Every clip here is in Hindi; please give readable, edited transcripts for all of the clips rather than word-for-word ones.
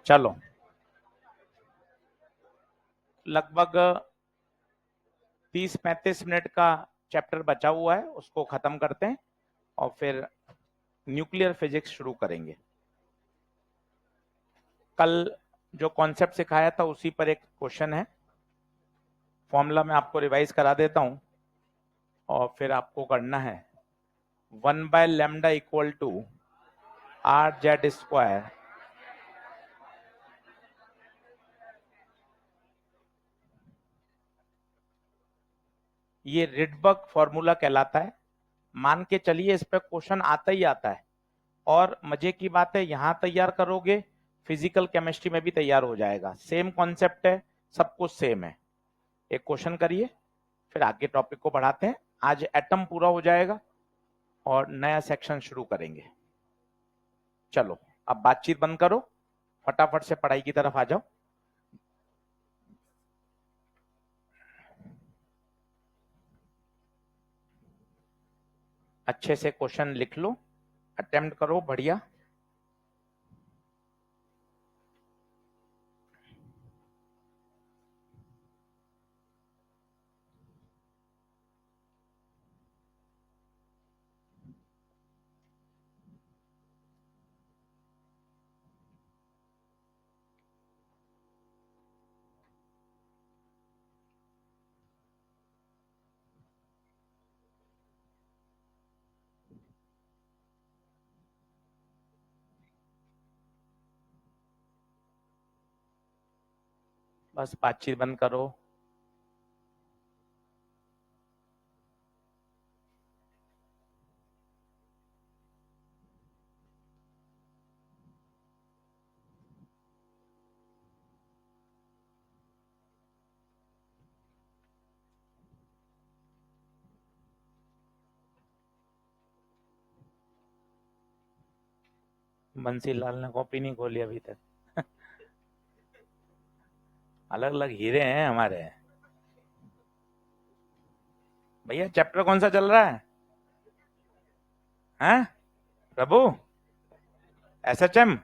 चलो लगभग 30-35 मिनट का चैप्टर बचा हुआ है, उसको खत्म करते हैं और फिर न्यूक्लियर फिजिक्स शुरू करेंगे। कल जो कॉन्सेप्ट सिखाया था उसी पर एक क्वेश्चन है, फॉर्मूला मैं आपको रिवाइज करा देता हूं और फिर आपको करना है 1/λ इक्वल टू r/z²। ये रिडबर्ग फॉर्मूला कहलाता है। मान के चलिए इस पर क्वेश्चन आता ही आता है, और मजे की बात है यहां तैयार करोगे फिजिकल केमिस्ट्री में भी तैयार हो जाएगा। सेम कॉन्सेप्ट है, सब कुछ सेम है। एक क्वेश्चन करिए फिर आगे टॉपिक को बढ़ाते हैं। आज एटम पूरा हो जाएगा और नया सेक्शन शुरू करेंगे। चलो अब बातचीत बंद करो, फटाफट से पढ़ाई की तरफ आ जाओ। अच्छे से क्वेश्चन लिख लो, अटेम्प्ट करो, बढ़िया। बस बातचीत बंद करो। बंसीलाल ने कॉपी नहीं खोली अभी तक। अलग अलग हीरे हैं हमारे। भैया चैप्टर कौन सा चल रहा है? हैं प्रभु? एसएचएम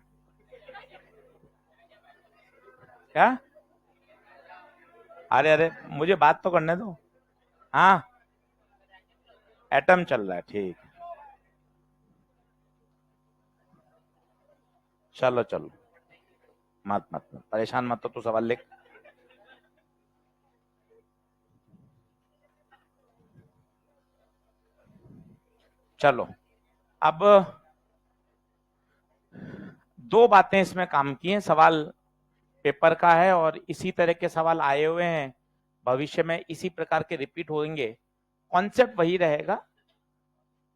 क्या? अरे अरे मुझे बात तो करने दो। हाँ एटम चल रहा है, ठीक। चलो चलो, मत मत मत परेशान मत हो, तू सवाल लिख। चलो अब दो बातें इसमें काम की हैं। सवाल पेपर का है और इसी तरह के सवाल आए हुए हैं, भविष्य में इसी प्रकार के रिपीट होंगे। कॉन्सेप्ट वही रहेगा।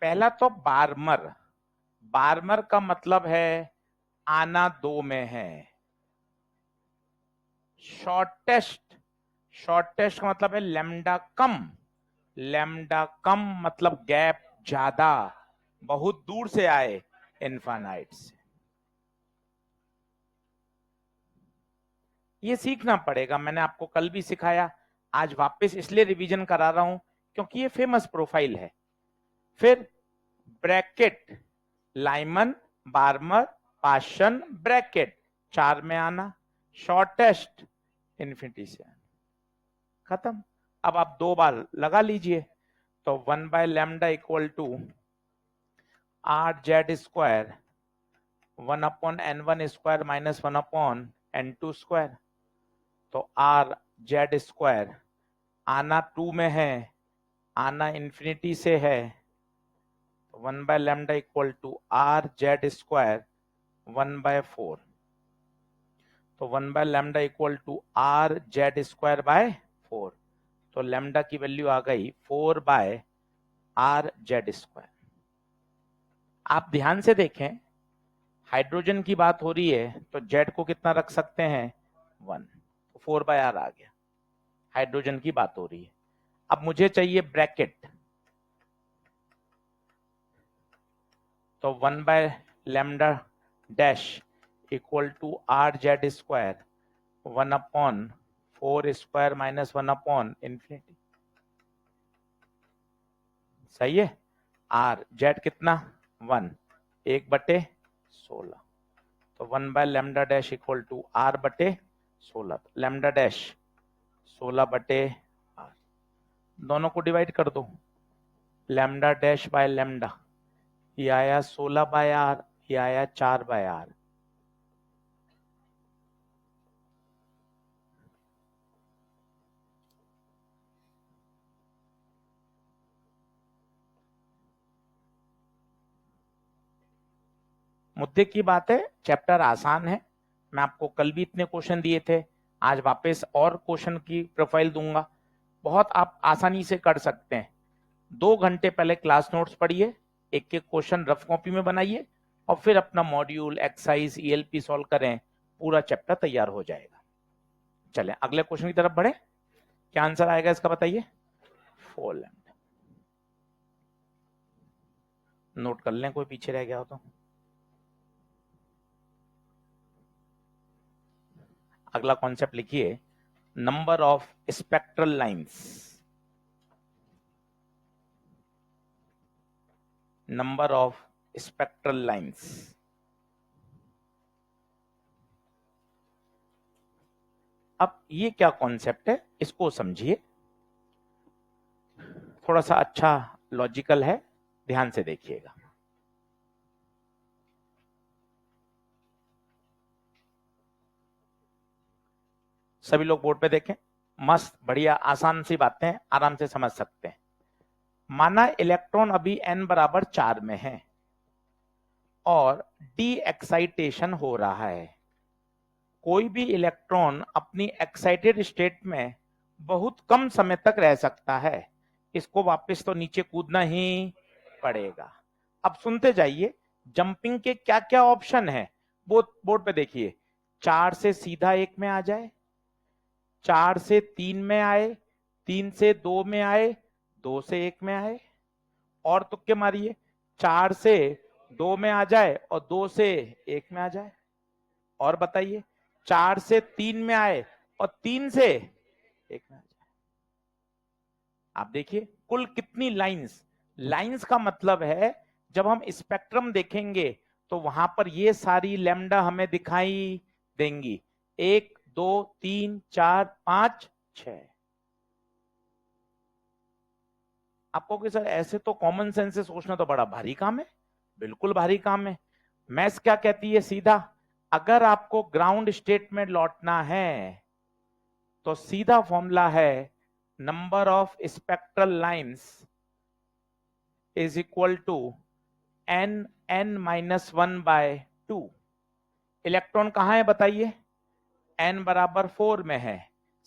पहला तो बार्मर। बार्मर का मतलब है आना दो में है। शॉर्टेस्ट, शॉर्टेस्ट का मतलब है लैम्डा कम। लैम्डा कम मतलब गैप ज्यादा, बहुत दूर से आए, इनफाइनाइट से। ये सीखना पड़ेगा, मैंने आपको कल भी सिखाया, आज वापस इसलिए रिवीजन करा रहा हूं क्योंकि ये फेमस प्रोफाइल है। फिर bracket, Lyman, Barmer, Paschen, bracket, चार में आना, शॉर्टेस्ट, इन्फिनिटी से आना, खत्म। अब आप दो बार लगा लीजिए, तो 1/λ equal to r/z², 1/n1² minus 1/n2²। तो r/z², आना 2 में है, आना इन्फिनिटी से है। 1/λ इक्वल टू r/z², 1/4। तो 1/λ इक्वल टू r/z²/4। तो लैम्डा की वैल्यू आ गई 4/r/z²। आप ध्यान से देखें, हाइड्रोजन की बात हो रही है तो जेड को कितना रख सकते हैं? 1। तो 4/r आ गया। हाइड्रोजन की बात हो रही है। अब मुझे चाहिए ब्रैकेट, तो 1/λ equal to r/z², 1/4² minus 1/infinity। सही है। r जेड कितना? 1, 1/16। तो 1 by lambda dash equal to R बटे 16, लैम्डा डैश 16 बटे आर, दोनों को डिवाइड कर दो, लैम्डा डैश बाय लैम्डा, ये आया 16 बाय आर, ये आया 4 बाय आर। मुद्दे की बात है, चैप्टर आसान है, मैं आपको कल भी इतने क्वेश्चन दिए थे, आज वापस और क्वेश्चन की प्रोफाइल दूंगा, बहुत आप आसानी से कर सकते हैं। 2 घंटे पहले क्लास नोट्स पढ़िए, एक एक क्वेश्चन रफ कॉपी में बनाइए और फिर अपना मॉड्यूल एक्सरसाइज ईएलपी सॉल्व करें, पूरा चैप्टर तैयार हो जाएगा। चलें अगले क्वेश्चन की तरफ बढ़े, क्या आंसर आएगा इसका बताइए? 4 लैम्डा। नोट कर लें, कोई पीछे रह गया हो तो। अगला कॉन्सेप्ट लिखिए, number of spectral lines, number of spectral lines. अब ये क्या कॉन्सेप्ट है, इसको समझिए, थोड़ा सा अच्छा लॉजिकल है, ध्यान से देखिएगा। सभी लोग बोर्ड पे देखें, मस्त बढ़िया आसान सी बातें आराम से समझ सकते हैं। माना इलेक्ट्रॉन अभी n बराबर 4 में है और डी एक्साइटेशन हो रहा है। कोई भी इलेक्ट्रॉन अपनी एक्साइटेड स्टेट में बहुत कम समय तक रह सकता है, इसको वापस तो नीचे कूदना ही पड़ेगा। अब सुनते जाइए, जंपिंग के क्या क्या ऑप्शन है, बोर्ड पे देखिए। 4 से सीधा 1 में आ जाए, 4 से 3 में आए, 3 से 2 में आए, 2 से 1 में आए, और तुक्के मारिए, 4 से 2 में आ जाए और 2 से 1 में आ जाए, और बताइए 4 से 3 में आए और 3 से 1 में आ जाए। आप देखिए कुल कितनी लाइंस, लाइंस का मतलब है जब हम स्पेक्ट्रम देखेंगे तो वहां पर ये सारी लैम्डा हमें दिखाई देंगी, 1 2 3 4 5 6। आपको कि सर ऐसे तो कॉमन सेंस से सोचना तो बड़ा भारी काम है, बिल्कुल भारी काम है। मैथ्स क्या कहती है सीधा, अगर आपको ग्राउंड स्टेट में लौटना है तो सीधा फॉर्मूला है number of spectral lines is equal to n minus 1 by 2। Electron कहां है बताइए, n बराबर 4 में है,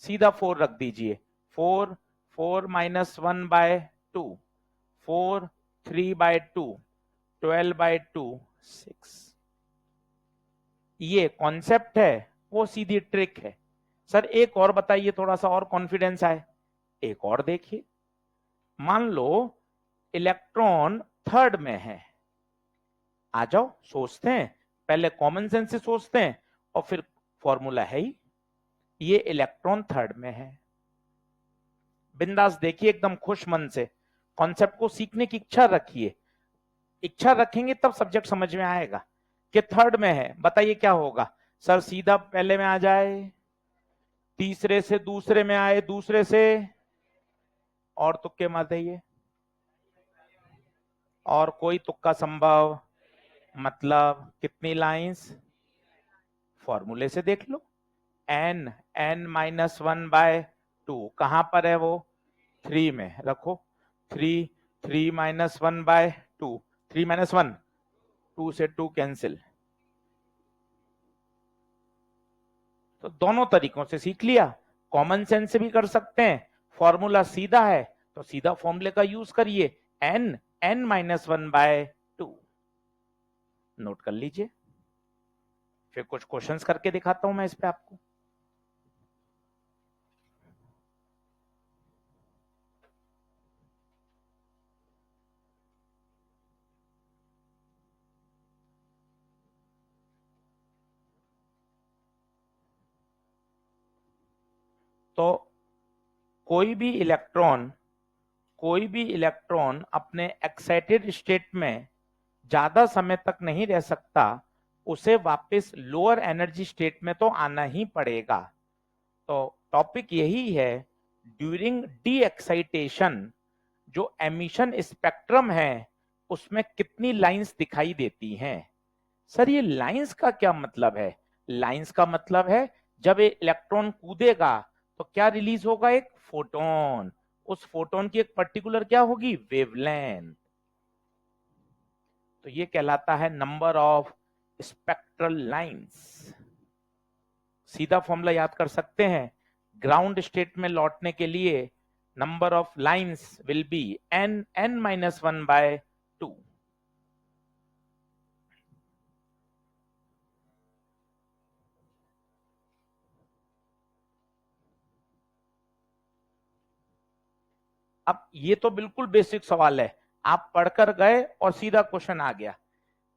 सीधा 4 रख दीजिए, 4 4 माइनस 1 बाय 2, 4 3 बाय 2, 12 बाय 2 6। ये कॉन्सेप्ट है, वो सीधी ट्रिक है। सर एक और बताइए, थोड़ा सा और कॉन्फिडेंस आए, एक और देखिए, मान लो इलेक्ट्रॉन 3rd में है, आ जाओ सोचते हैं, पहले कॉमन सेंस से सोचते हैं और फिर फॉर्मूला है ही, ये इलेक्ट्रॉन 3rd में है। बिंदास देखिए, एकदम खुश मन से कॉन्सेप्ट को सीखने की इच्छा रखिए, इच्छा रखेंगे तब सब्जेक्ट समझ में आएगा। कि 3rd में है, बताइए क्या होगा? सर सीधा पहले में आ जाए, तीसरे से दूसरे में आए, दूसरे से, और तुक्के मार दीजिए, और कोई तुक्का संभव, मतलब कितनी लाइंस, फॉर्मूले से देख लो, n माइनस 1 बाय 2 कहां पर है वो, 3 में रखो, 3 3 माइनस 1 बाय 2, 3 माइनस 1, 2 से 2 कैंसिल। तो दोनों तरीकों से सीख लिया, कॉमन सेंस से भी कर सकते हैं, फॉर्मूला सीधा है तो सीधा फॉर्मूले का यूज करिए, n माइनस 1 बाय 2। नोट कर लीजिए, फिर कुछ क्वेश्चंस करके दिखाता हूं मैं इस पे आपको। तो कोई भी इलेक्ट्रॉन अपने एक्साइटेड स्टेट में ज्यादा समय तक नहीं रह सकता, उसे वापस लोअर एनर्जी स्टेट में तो आना ही पड़ेगा। तो टॉपिक यही है, ड्यूरिंग डी एक्साइटेशन जो एमिशन स्पेक्ट्रम है उसमें कितनी लाइंस दिखाई देती हैं। सर ये लाइंस का क्या मतलब है? लाइंस का मतलब है जब इलेक्ट्रॉन कूदेगा तो क्या रिलीज होगा? एक फोटोन। उस फोटोन की एक पर्टिकुलर क्या होगी? वेवलेंथ। तो ये कहलाता है नंबर ऑफ स्पेक्ट्रल लाइंस। सीधा फॉर्मूला याद कर सकते हैं, ग्राउंड स्टेट में लौटने के लिए number of lines will be n-1/2। अब ये तो बिल्कुल बेसिक सवाल है, आप पढ़कर गए और सीधा क्वेश्चन आ गया।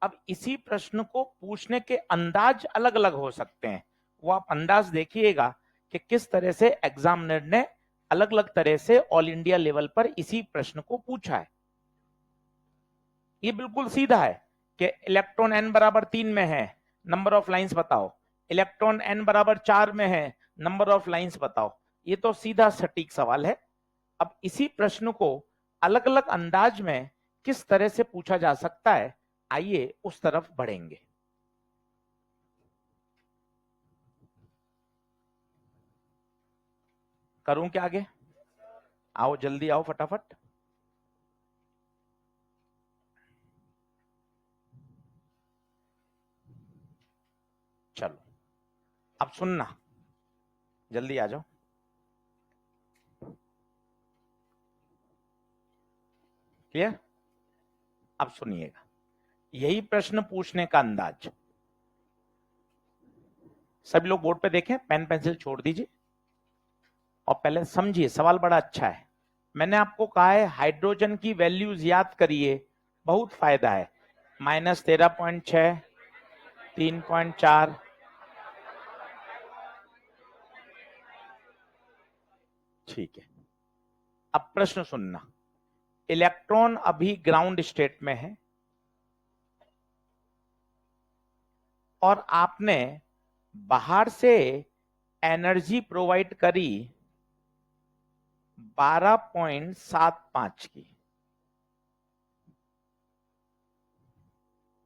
अब इसी प्रश्न को पूछने के अंदाज अलग अलग हो सकते हैं, वो आप अंदाज देखिएगा कि किस तरह से एग्जामिनर ने अलग अलग तरह से ऑल इंडिया लेवल पर इसी प्रश्न को पूछा है। ये बिल्कुल सीधा है कि इलेक्ट्रॉन n बराबर 3 में है, नंबर ऑफ लाइंस बताओ। इलेक्ट्रॉन n बराबर 4 में है, नंबर ऑफ लाइंस बताओ। ये तो सीधा सटीक सवाल है। अब इसी प्रश्न को अलग अलग अंदाज में किस तरह से पूछा जा सकता है, आइए उस तरफ बढ़ेंगे। करूं क्या आगे? आओ जल्दी आओ फटाफट। चलो अब सुनना, जल्दी आ जाओ। क्लियर? अब सुनिएगा, यही प्रश्न पूछने का अंदाज। सभी लोग बोर्ड पे देखें, पेन पेंसिल छोड़ दीजिए और पहले समझिए, सवाल बड़ा अच्छा है। मैंने आपको कहा है हाइड्रोजन की वैल्यूज याद करिए, बहुत फायदा है। -13.6, 3.4। ठीक है, अब प्रश्न सुनना। इलेक्ट्रॉन अभी ग्राउंड स्टेट में है और आपने बाहर से एनर्जी प्रोवाइड करी 12.75 की।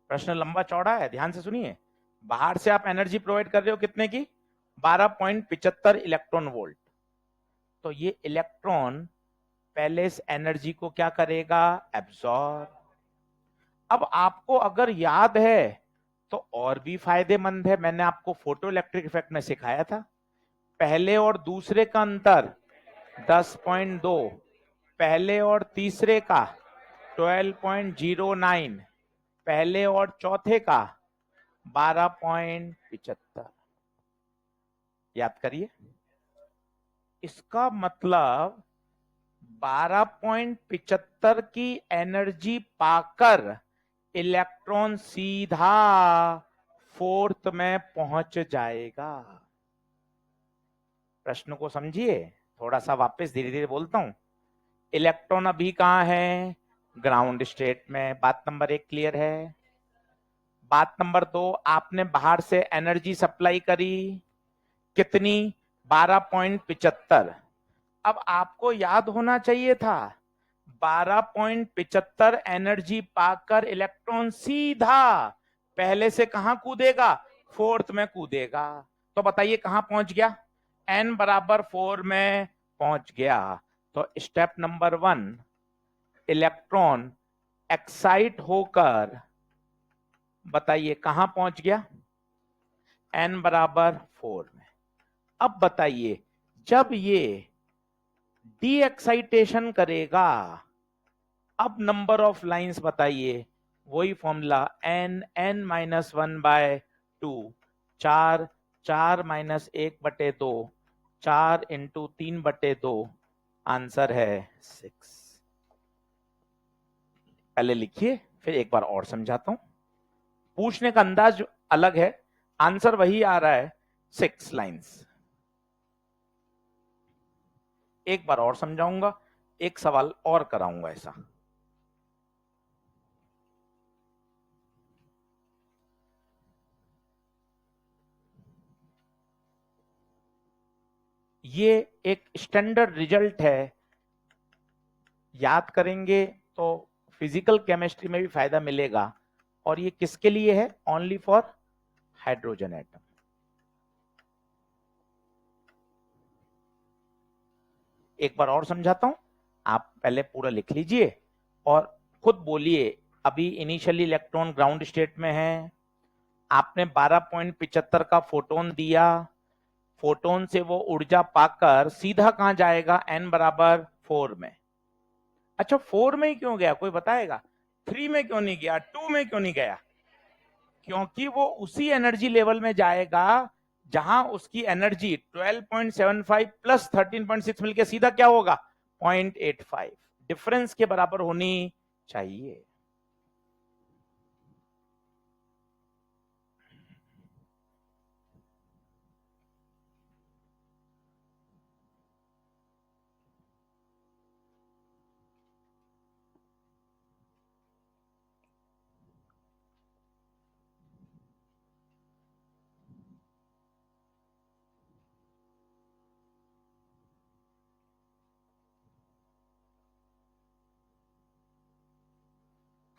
प्रश्न लंबा चौड़ा है, ध्यान से सुनिए। बाहर से आप एनर्जी प्रोवाइड कर रहे हो कितने की? 12.75 इलेक्ट्रॉन वोल्ट। तो ये इलेक्ट्रॉन पहले इस एनर्जी को क्या करेगा? एब्सॉर्ब। अब आपको अगर याद है तो और भी फायदेमंद है, मैंने आपको फोटो इलेक्ट्रिक इफेक्ट में सिखाया था। पहले और दूसरे का अंतर 10.2, पहले और तीसरे का 12.09, पहले और चौथे का 12.75। याद करिए, इसका मतलब 12.75 की एनर्जी पाकर इलेक्ट्रॉन सीधा फोर्थ में पहुंच जाएगा। प्रश्न को समझिए, थोड़ा सा वापस धीरे धीरे बोलता हूं। इलेक्ट्रॉन अभी कहां है? ग्राउंड स्टेट में। बात नंबर 1 क्लियर है? बात नंबर 2, आपने बाहर से एनर्जी सप्लाई करी कितनी? 12.75। अब आपको याद होना चाहिए था 12.75 एनर्जी पाकर इलेक्ट्रॉन सीधा पहले से कहां कूदेगा? फोर्थ में कूदेगा। तो बताइए कहां पहुंच गया? n बराबर 4 में पहुंच गया। तो स्टेप नंबर 1, इलेक्ट्रॉन एक्साइट होकर बताइए कहां पहुंच गया? n बराबर 4 में। अब बताइए जब ये डी एक्साइटेशन करेगा, अब नंबर ऑफ लाइंस बताइए। वही फॉर्मूला n-1/2, 4, 4-1/2, 4 इंटू 3/2, आंसर है 6। पहले लिखिए, फिर एक बार और समझाता हूं। पूछने का अंदाज अलग है, आंसर वही आ रहा है 6 लाइंस। एक बार और समझाऊंगा, एक सवाल और कराऊंगा ऐसा। ये एक स्टैंडर्ड रिजल्ट है, याद करेंगे तो फिजिकल केमिस्ट्री में भी फायदा मिलेगा। और ये किसके लिए है? Only for hydrogen atom. एक बार और समझाता हूं, आप पहले पूरा लिख लीजिए और खुद बोलिए। अभी इनिशियली इलेक्ट्रॉन ग्राउंड स्टेट में है, आपने 12.75 का फोटोन दिया, फोटोन से वो ऊर्जा पाकर सीधा कहां जाएगा? n बराबर 4 में। अच्छा 4 में ही क्यों गया, कोई बताएगा? 3 में क्यों नहीं गया, 2 में क्यों नहीं गया? क्योंकि वो उसी एनर्जी लेवल में जाएगा जहां उसकी एनर्जी 12.75 प्लस 13.6 मिलकर सीधा क्या होगा? 0.85, डिफरेंस के बराबर होनी चाहिए।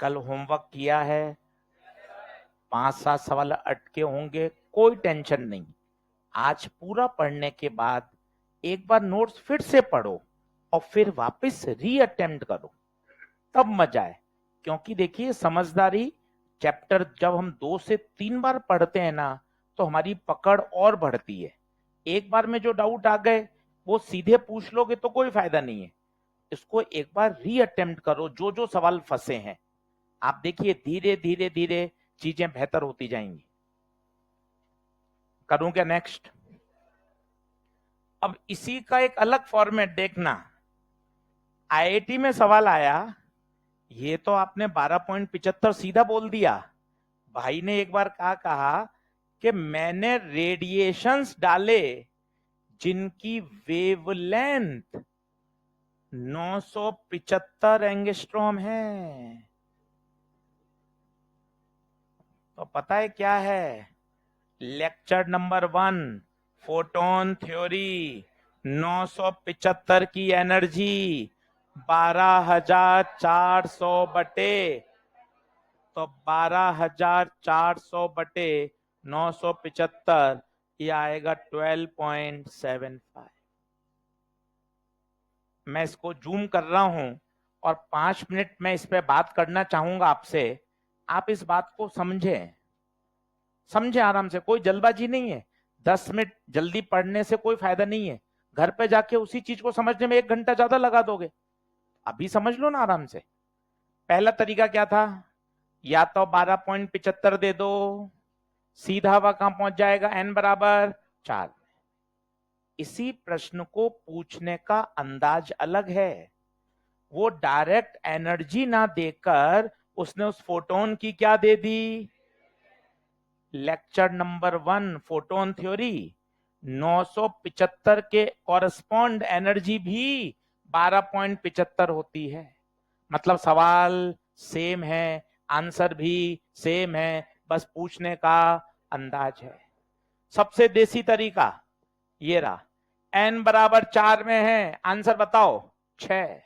कल होमवर्क किया है? 5-7 सवाल अटके होंगे, कोई टेंशन नहीं। आज पूरा पढ़ने के बाद एक बार नोट्स फिर से पढ़ो और फिर वापस री अटेम्प्ट करो, तब मजा है। क्योंकि देखिए समझदारी चैप्टर जब हम 2 से 3 बार पढ़ते हैं ना, तो हमारी पकड़ और बढ़ती है। एक बार में जो डाउट आ गए वो सीधे पूछ लोगे तो कोई फायदा नहीं है। इसको एक बार री अटेम्प्ट करो, जो जो सवाल फंसे हैं। आप देखिए धीरे धीरे धीरे चीजें बेहतर होती जाएंगी। करूं क्या नेक्स्ट? अब इसी का एक अलग फॉर्मेट देखना। आईआईटी में सवाल आया, ये तो आपने 12.75 सीधा बोल दिया। भाई ने एक बार कहा कि मैंने रेडिएशंस डाले जिनकी वेवलेंथ 975 एंगस्ट्रॉम है। तो पता है क्या है? लेक्चर नंबर 1 फोटोन थ्योरी, 975 की एनर्जी 12,400 बटे, तो 12,400 बटे 975, ये आएगा 12.75। मैं इसको जूम कर रहा हूं और 5 मिनट में इस पे बात करना चाहूंगा आपसे। आप इस बात को समझें, समझे आराम से, कोई जल्दबाजी नहीं है। 10 मिनट जल्दी पढ़ने से कोई फायदा नहीं है। घर पे जाके उसी चीज को समझने में 1 घंटा ज्यादा लगा दोगे। अभी समझ लो ना आराम से। पहला तरीका क्या था? या तो 12.75 दे दो, सीधा हवा कहां पहुंच जाएगा? n बराबर 4। इसी प्रश्न को पूछने का अंदाज अलग है। वो डायरेक्ट एनर्जी ना देकर उसने उस फोटोन की क्या दे दी? लेक्चर नंबर 1 फोटोन थ्योरी, 975 के कॉरेस्पॉन्ड एनर्जी भी 12.75 होती है। मतलब सवाल सेम है, आंसर भी सेम है, बस पूछने का अंदाज है। सबसे देसी तरीका ये रहा, n बराबर 4 में है, आंसर बताओ 6।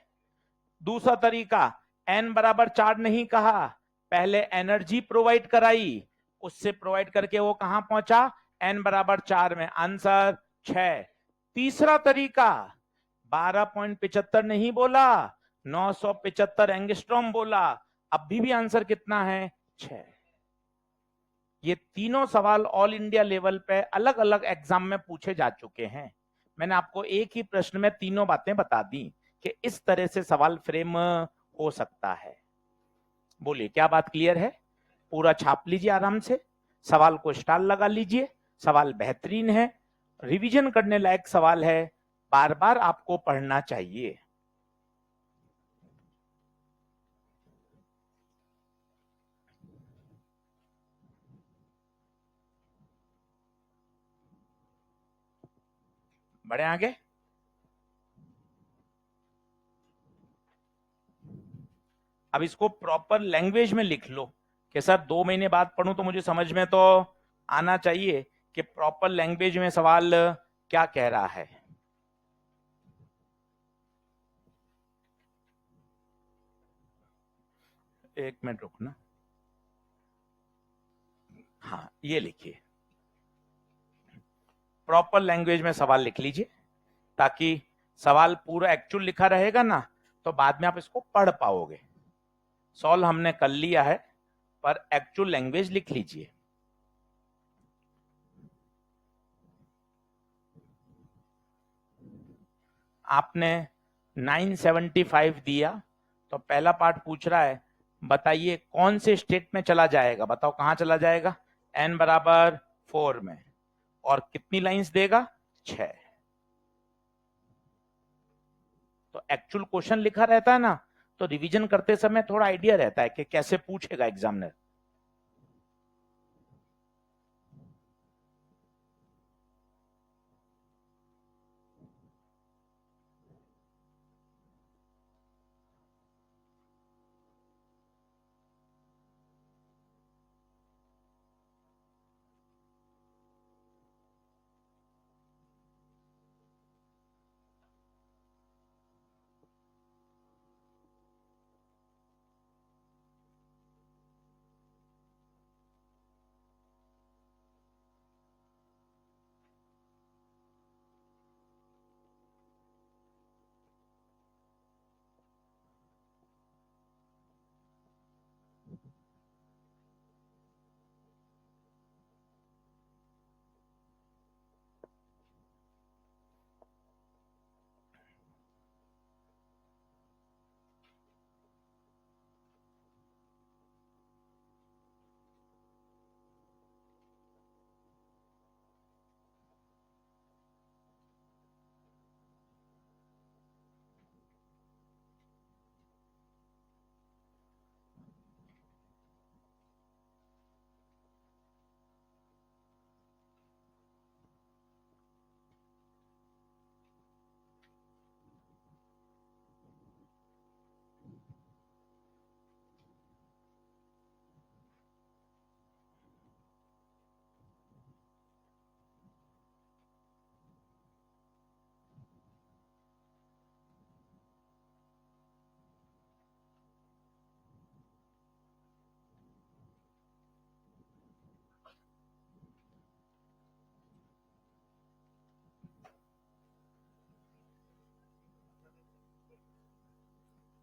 दूसरा तरीका, n बराबर 4 नहीं कहा, पहले एनर्जी प्रोवाइड कराई, उससे प्रोवाइड करके वो कहां पहुंचा? n बराबर 4 में, आंसर 6। तीसरा तरीका, 12.75 नहीं बोला, 975 एंगस्ट्रॉम बोला, अभी भी आंसर कितना है? 6। ये तीनों सवाल ऑल इंडिया लेवल पे अलग अलग एग्जाम में पूछे जा चुके हैं। मैंने आपको एक ही प्रश्न में तीनों बातें बता दी कि इस तरह से सवाल फ्रेम हो सकता है। बोलिए क्या बात क्लियर है? पूरा छाप लीजिए आराम से, सवाल को स्टार लगा लीजिए। सवाल बेहतरीन है, रिवीजन करने लायक सवाल है, बार बार आपको पढ़ना चाहिए। बढ़े आगे। अब इसको प्रॉपर लैंग्वेज में लिख लो कि सर 2 महीने बाद पढ़ूं तो मुझे समझ में तो आना चाहिए कि प्रॉपर लैंग्वेज में सवाल क्या कह रहा है। एक मिनट रुकना। हाँ, ये लिखिए, प्रॉपर लैंग्वेज में सवाल लिख लीजिए, ताकि सवाल पूरा एक्चुअल लिखा रहेगा ना, तो बाद में आप इसको पढ़ पाओगे। सॉल्व हमने कर लिया है, पर एक्चुअल लैंग्वेज लिख लीजिए। आपने 975 दिया, तो पहला पार्ट पूछ रहा है बताइए कौन से स्टेट में चला जाएगा, बताओ कहां चला जाएगा, n बराबर 4 में, और कितनी लाइंस देगा, 6। तो एक्चुअल क्वेश्चन लिखा रहता है ना, तो रिवीजन करते समय थोड़ा आइडिया रहता है कि कैसे पूछेगा एग्जामिनर।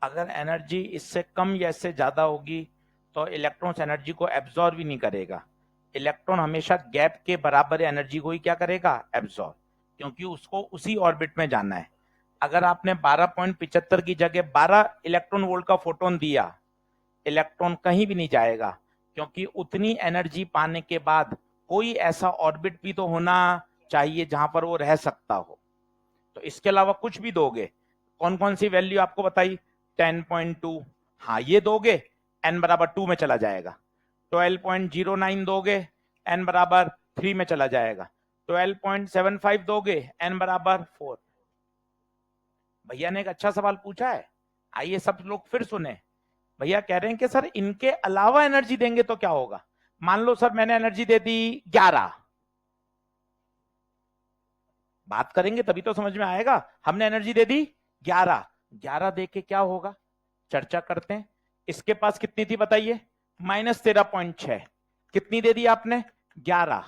अगर एनर्जी इससे कम या इससे ज्यादा होगी, तो इलेक्ट्रॉन्स एनर्जी को एब्जॉर्ब ही नहीं करेगा। इलेक्ट्रॉन हमेशा गैप के बराबर एनर्जी को ही क्या करेगा, एब्जॉर्ब, क्योंकि उसको उसी ऑर्बिट में जाना है। अगर आपने 12.75 की जगह 12 इलेक्ट्रॉन वोल्ट का फोटोन दिया, इलेक्ट्रॉन कहीं भी नहीं जाएगा, क्योंकि उतनी एनर्जी पाने के बाद कोई ऐसा ऑर्बिट भी तो होना चाहिए जहां पर वो रह सकता हो। तो इसके अलावा कुछ भी दोगे, कौन कौन सी वैल्यू आपको बताई, 10.2, हाँ ये दोगे, n बराबर 2 में चला जाएगा। 12.09 दोगे, n बराबर 3 में चला जाएगा। 12.75 दोगे, n बराबर 4। भैया ने एक अच्छा सवाल पूछा है, आइए सब लोग फिर सुने। भैया कह रहे हैं कि सर इनके अलावा एनर्जी देंगे तो क्या होगा। मान लो सर मैंने एनर्जी दे दी 11, बात करेंगे तभी तो समझ में आएगा। हमने एनर्जी दे दी 11, 11 दे के क्या होगा, चर्चा करते हैं। इसके पास कितनी थी बताइए, -13.6। कितनी दे दी आपने, 11,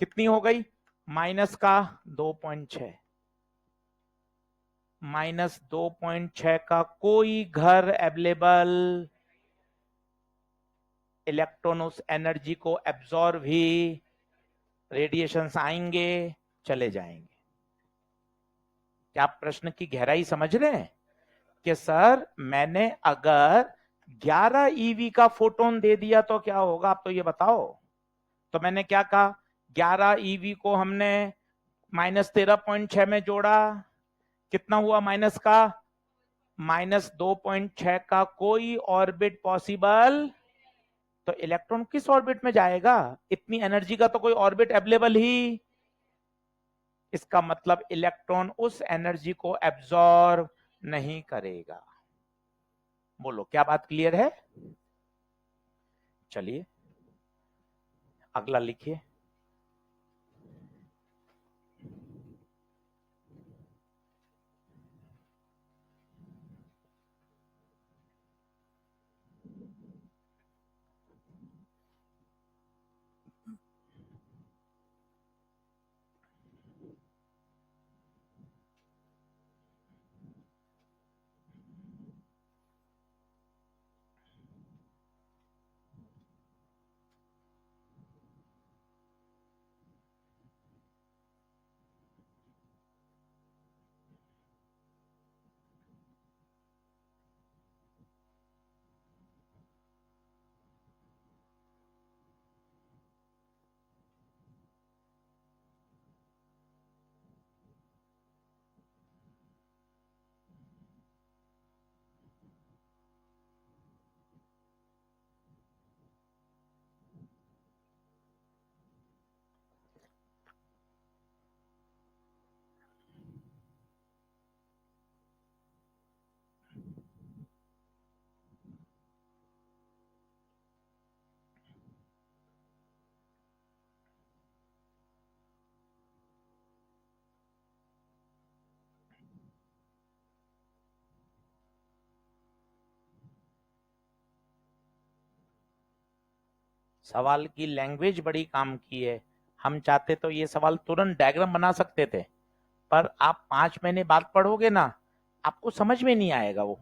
कितनी हो गई, माइनस का 2.6। -2.6 का कोई घर अवेलेबल, इलेक्ट्रॉन उस एनर्जी को एब्जॉर्ब ही, रेडिएशंस आएंगे चले जाएंगे। क्या आप प्रश्न की गहराई समझ रहे हैं कि सर मैंने अगर 11 ईवी का फोटोन दे दिया तो क्या होगा, आप तो ये बताओ। तो मैंने क्या कहा, 11 ईवी को हमने -13.6 में जोड़ा, कितना हुआ माइनस का, -2.6 का कोई ऑर्बिट पॉसिबल। तो इलेक्ट्रॉन किस ऑर्बिट में जाएगा, इतनी एनर्जी का तो कोई ऑर्बिट अवेलेबल ही। इसका मतलब इलेक्ट्रॉन उस एनर्जी को एब्जॉर्ब नहीं करेगा। बोलो क्या बात क्लियर है। चलिए अगला लिखिए। सवाल की लैंग्वेज बड़ी काम की है। हम चाहते तो ये सवाल तुरंत डायग्राम बना सकते थे, पर आप 5 महीने बाद पढ़ोगे ना, आपको समझ में नहीं आएगा वो,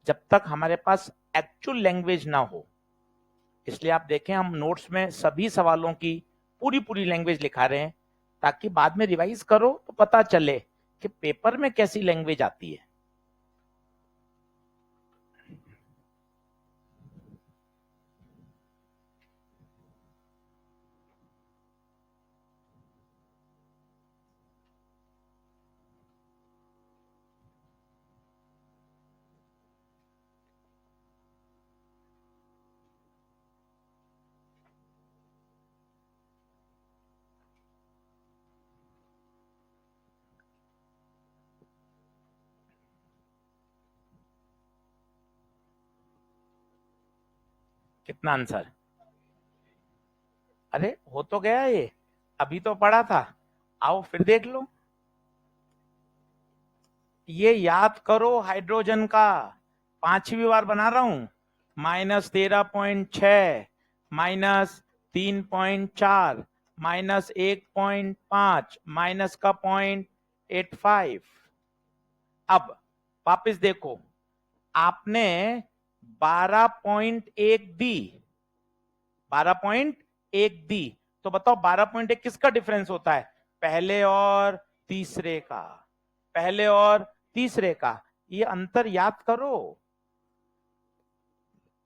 जब तक हमारे पास एक्चुअल लैंग्वेज ना हो। इसलिए आप देखें, हम नोट्स में सभी सवालों की पूरी पूरी लैंग्वेज लिखा रहे हैं, ताकि बाद में रिवाइज करो तो पता चले कि पेपर में कैसी लैंग्वेज आती है। कितना आंसर? अरे हो तो गया ये, अभी तो पढ़ा था, आओ फिर देख लो। ये याद करो हाइड्रोजन का, 5वीं बार बना रहा हूं। -13.6 -3.4 -1.5 माइनस का 0.85। अब वापस देखो, आपने 12.1 दी, 12.1 दी, तो बताओ 12.1 किसका डिफरेंस होता है? पहले और तीसरे का, पहले और तीसरे का। ये अंतर याद करो,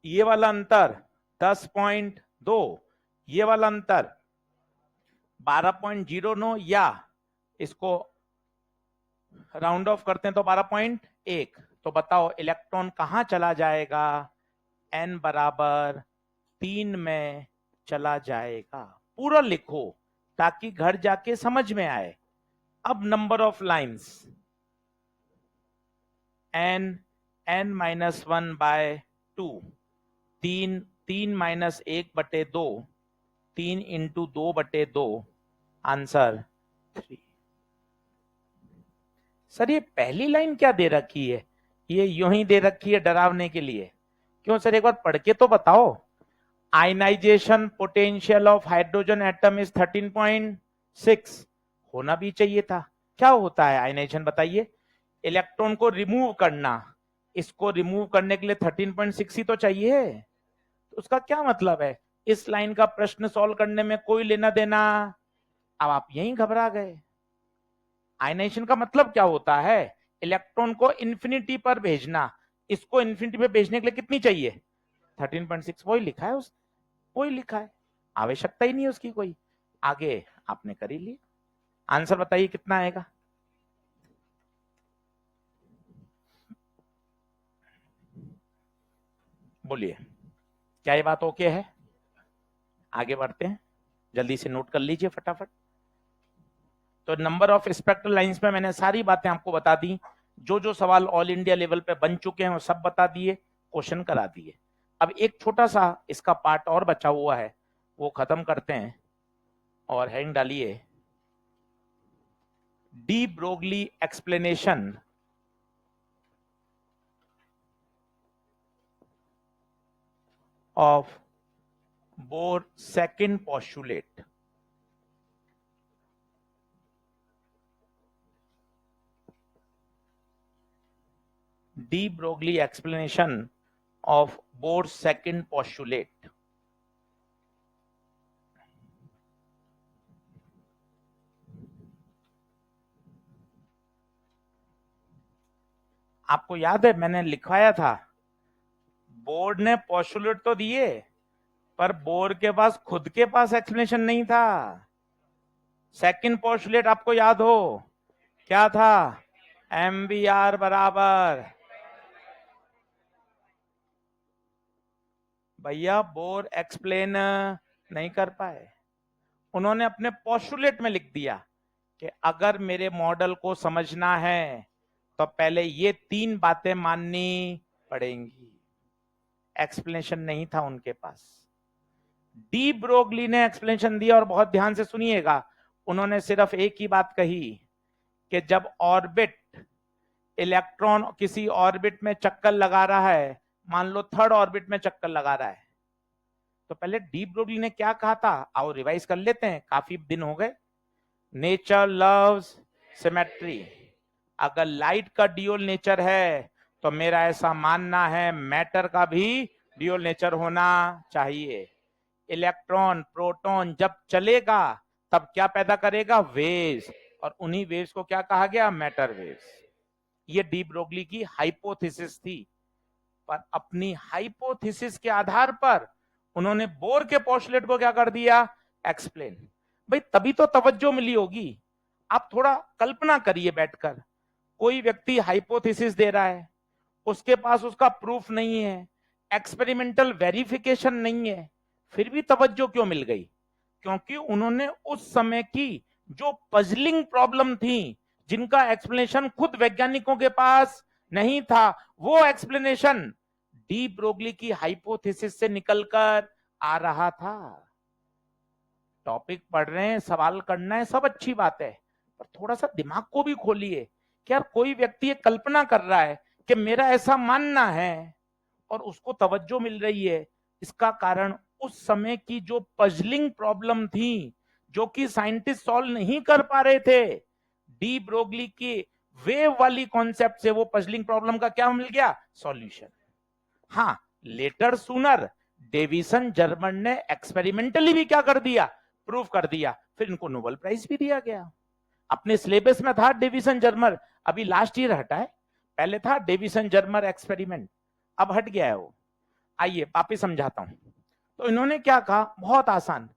ये वाला अंतर 10.2, ये वाला अंतर 12.09, या इसको राउंड ऑफ करते हैं तो 12.1। तो बताओ इलेक्ट्रॉन कहां चला जाएगा? n बराबर 3 में चला जाएगा। पूरा लिखो ताकि घर जाके समझ में आए। अब number of lines n-1/2, 3 -1/2, 3 × 2/2, answer 3। Sir ये पहली लाइन क्या दे रखी है? ये यूं ही दे रखी है डरावने के लिए। क्यों सर, एक बार पढ़ के तो बताओ। Ionisation potential of hydrogen atom is 13.6, होना भी चाहिए था। क्या होता है आयनाइजेशन बताइए? इलेक्ट्रॉन को रिमूव करना, इसको रिमूव करने के लिए 13.6 ही तो चाहिए। तो उसका क्या मतलब है? इस लाइन का प्रश्न सॉल्व करने में कोई लेना देना। अब आप यहीं घबरा गए। आयनाइजेशन का मतलब क्या होता है? इलेक्ट्रॉन को इंफिनिटी पर भेजना। इसको इंफिनिटी पे भेजने के लिए कितनी चाहिए? 13.6। वही लिखा है, उस वही लिखा है, आवश्यकता ही नहीं है उसकी कोई। आगे आपने कर ही लिया। आंसर बताइए कितना आएगा? बोलिए, क्या ये बात ओके है? आगे बढ़ते हैं, जल्दी से नोट कर लीजिए फटाफट। तो नंबर ऑफ स्पेक्ट्रल लाइंस में मैंने सारी बातें आपको बता दी, जो जो सवाल ऑल इंडिया लेवल पे बन चुके हैं वो सब बता दिए, क्वेश्चन करा दिए। अब एक छोटा सा इसका पार्ट और बचा हुआ है, वो खत्म करते हैं। और हेडिंग डालिए, de Broglie explanation of bore second postulate. de Broglie explanation of Bohr's second postulate। आपको याद है मैंने लिखवाया था, बोर्ड ने पोस्टुलेट तो दिए, पर बोर्ड के पास खुद के पास एक्सप्लेनेशन नहीं था। सेकंड पोस्टुलेट आपको याद हो क्या था? MVR बराबर, भैया बोर एक्सप्लेन नहीं कर पाए, उन्होंने अपने पोस्टुलेट में लिख दिया कि अगर मेरे मॉडल को समझना है तो पहले ये 3 बातें माननी पड़ेंगी। एक्सप्लेनेशन नहीं था उनके पास। डी ब्रोगली ने एक्सप्लेनेशन दिया, और बहुत ध्यान से सुनिएगा, उन्होंने सिर्फ एक ही बात कही कि जब ऑर्बिट, इलेक्ट्रॉन किसी ऑर्बिट में चक्कर लगा रहा है, मान लो थर्ड ऑर्बिट में चक्कर लगा रहा है, तो पहले डी ब्रोगली ने क्या कहा था, आओ रिवाइज कर लेते हैं, काफी दिन हो गए। Nature loves symmetry. अगर लाइट का ड्यूअल नेचर है तो मेरा ऐसा मानना है मैटर का भी ड्यूअल नेचर होना चाहिए। इलेक्ट्रॉन प्रोटॉन जब चलेगा तब क्या पैदा करेगा, वेव्स, और उन्हीं वेव्स को क्या कहा गया, मैटर वेव्स। ये डी ब्रोगली की हाइपोथेसिस थी। पर अपनी हाइपोथेसिस के आधार पर उन्होंने बोर के पोस्टुलेट को क्या कर दिया, एक्सप्लेन। भाई तभी तो तवज्जो मिली होगी। आप थोड़ा कल्पना करिए बैठकर, कोई व्यक्ति हाइपोथेसिस दे रहा है, उसके पास उसका प्रूफ नहीं है, एक्सपेरिमेंटल वेरिफिकेशन नहीं है, फिर भी तवज्जो क्यों मिल गई, क्योंकि उन्होंने उस समय की जो पजलिंग प्रॉब्लम थी, जिनका एक्सप्लेनेशन खुद वैज्ञानिकों के पास नहीं था, वो एक्सप्लेनेशन डी ब्रोगली की हाइपोथेसिस से निकलकर आ रहा था। टॉपिक पढ़ रहे हैं, सवाल करना है, सब अच्छी बात है, पर थोड़ा सा दिमाग को भी खोलिए कि यार कोई व्यक्ति ये कल्पना कर रहा है कि मेरा ऐसा मानना है और उसको तवज्जो मिल रही है। इसका कारण उस समय की जो पजलिंग प्रॉब्लम थी, जो कि साइंटिस्ट सॉल्व नहीं कर पा रहे थे, डी ब्रोगली की वेव वाली कॉन्सेप्ट से वो पजलिंग प्रॉब्लम का क्या मिल गया, सॉल्यूशन। हाँ, लेटर सूनर डेविसन जर्मन ने एक्सपेरिमेंटली भी क्या कर दिया, प्रूफ कर दिया, फिर इनको नोबेल प्राइज भी दिया गया। अपने सिलेबस में था डेविसन जर्मर, अभी लास्ट ईयर हटा है, पहले था डेविसन जर्मर एक्सपेरिमेंट, अब हट गया है वो। आइए वापिस समझाता हूं। तो इन्होंने क्या कहा, बहुत आसान,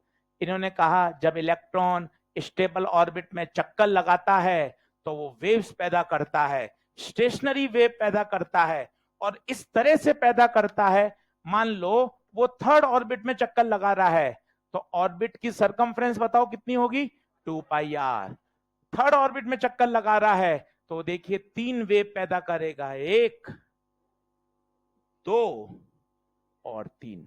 इन्होंने कहा जब इलेक्ट्रॉन स्टेबल ऑर्बिट में चक्कर लगाता है तो वो वेव्स पैदा करता है, स्टेशनरी वेव पैदा करता है, और इस तरह से पैदा करता है, मान लो वो थर्ड ऑर्बिट में चक्कर लगा रहा है तो ऑर्बिट की सरकमफ्रेंस बताओ कितनी होगी, 2πr। थर्ड ऑर्बिट में चक्कर लगा रहा है तो देखिए 3 वेव पैदा करेगा, 1 2 और 3।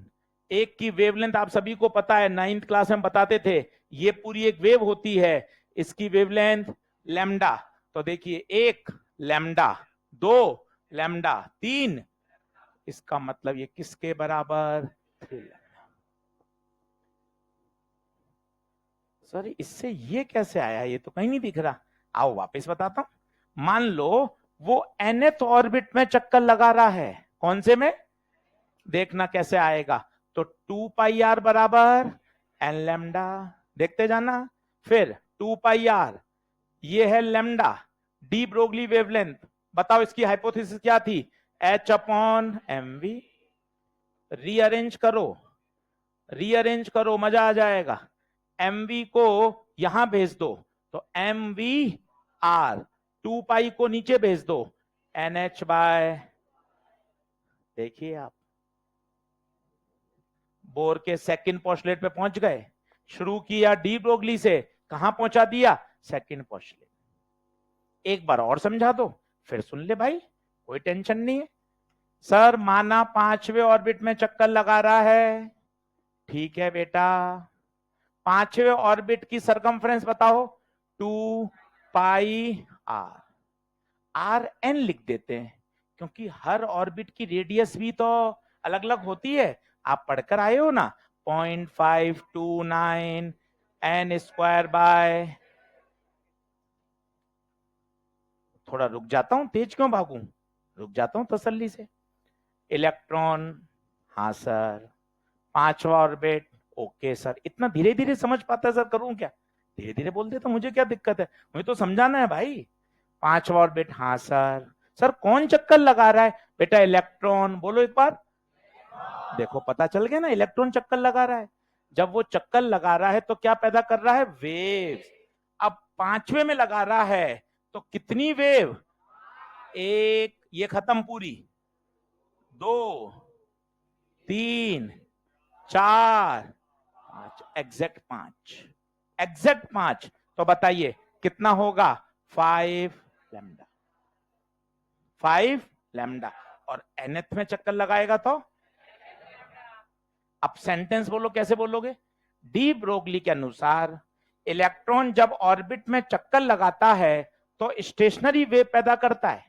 एक की वेवलेंथ आप सभी को पता है, 9th क्लास में बताते थे, ये पूरी एक वेव होती है, इसकी वेवलेंथ लैम्डा। तो देखिए 1 लैम्डा, 2 लैम्डा, 3, इसका मतलब ये किसके बराबर, 3 लैम्डा। सॉरी, इससे ये कैसे आया, ये तो कहीं नहीं दिख रहा। आओ वापस बताता हूं। मान लो वो nth ऑर्बिट में चक्कर लगा रहा है, कौन से में, देखना कैसे आएगा। तो 2πr बराबर n लैम्डा, देखते जाना। फिर 2πr, ये है लैम्डा, डी ब्रोगली वेवलेंथ, बताओ इसकी हाइपोथेसिस क्या थी, h/mv। रीअरेंज करो, रीअरेंज करो, मजा आ जाएगा। mv को यहां भेज दो तो mvr, 2π को नीचे भेज दो, nh बाय, देखिए आप बोर के सेकंड पोस्टुलेट पे पहुंच गए। शुरू किया डी ब्रोगली से, कहां पहुंचा दिया, सेकंड पोस्टुलेट। एक बार और समझा दो, फिर सुन ले भाई, कोई टेंशन नहीं है। सर माना 5वें ऑर्बिट में चक्कर लगा रहा है, ठीक है बेटा, 5वें ऑर्बिट की सरकमफ्रेंस बताओ, 2πr, rn लिख देते हैं क्योंकि हर ऑर्बिट की रेडियस भी तो अलग अलग होती है, आप पढ़कर आए हो ना, 0.529 n² बाय, थोड़ा रुक जाता हूं, तेज क्यों भागूं, रुक जाता हूं तसल्ली से। इलेक्ट्रॉन, हाँ सर, 5वां ऑर्बिट, ओके सर, इतना धीरे धीरे समझ पाता है सर, करूं क्या, धीरे धीरे बोल दे तो मुझे क्या दिक्कत है, मुझे तो समझाना है भाई। 5वां ऑर्बिट, हाँ सर, सर कौन चक्कर लगा रहा है, बेटा इलेक्ट्रॉन, बोलो एक बार, देखो पता चल गया ना, इलेक्ट्रॉन चक्कर लगा रहा है। जब वो चक्कर लगा रहा है तो क्या पैदा कर रहा है, वेव्स। अब 5वें में लगा रहा है तो कितनी वेव, 1, ये खत्म पूरी, 2 3 4 5, एग्जैक्ट 5, एग्जैक्ट 5। तो बताइए कितना होगा, 5 लैम्डा, 5 लैम्डा। और nth में चक्कर लगाएगा तो, अब सेंटेंस बोलो, कैसे बोलोगे, डी ब्रोगली के अनुसार इलेक्ट्रॉन जब ऑर्बिट में चक्कर लगाता है तो स्टेशनरी वेव पैदा करता है,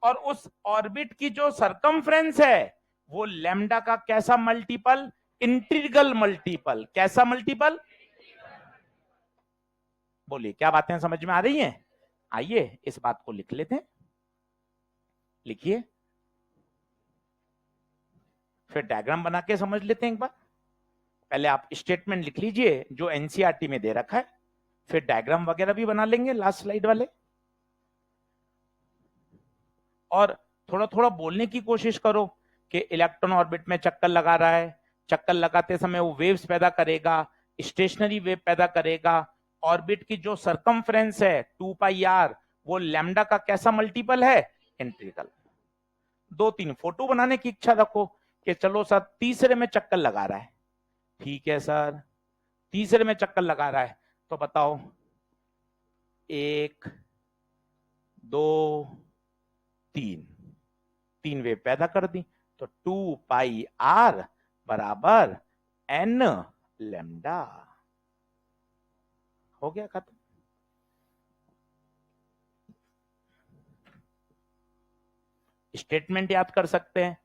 और उस ऑर्बिट की जो सरकमफ्रेंस है वो लैम्डा का कैसा मल्टीपल, इंटीग्रल मल्टीपल। कैसा मल्टीपल? बोलिए, क्या बातें समझ में आ रही हैं? आइए इस बात को लिख लेते हैं। लिखिए, फिर डायग्राम बना के समझ लेते हैं एक बार। पहले आप स्टेटमेंट लिख लीजिए जो एनसीईआरटी में दे रखा है, फिर डायग्राम वगैरह भी बना लेंगे लास्ट स्लाइड वाले। और थोड़ा थोड़ा बोलने की कोशिश करो कि इलेक्ट्रॉन ऑर्बिट में चक्कर लगा रहा है, चक्कर लगाते समय वो वेव्स पैदा करेगा, स्टेशनरी वेव पैदा करेगा। ऑर्बिट की जो सरकमफ्रेंस है 2 पाई आर, वो लैम्डा का कैसा मल्टीपल है? इंटीग्रल। 2-3 फोटो बनाने की इच्छा रखो कि चलो सर तीसरे में चक्कर लगा रहा है। ठीक है सर, तीसरे में चक्कर लगा रहा है, तो बताओ 1 2 3, 3 वेव पैदा कर दी। तो 2 पाई आर बराबर एन लैम्डा। हो गया खत्म। स्टेटमेंट याद कर सकते हैं।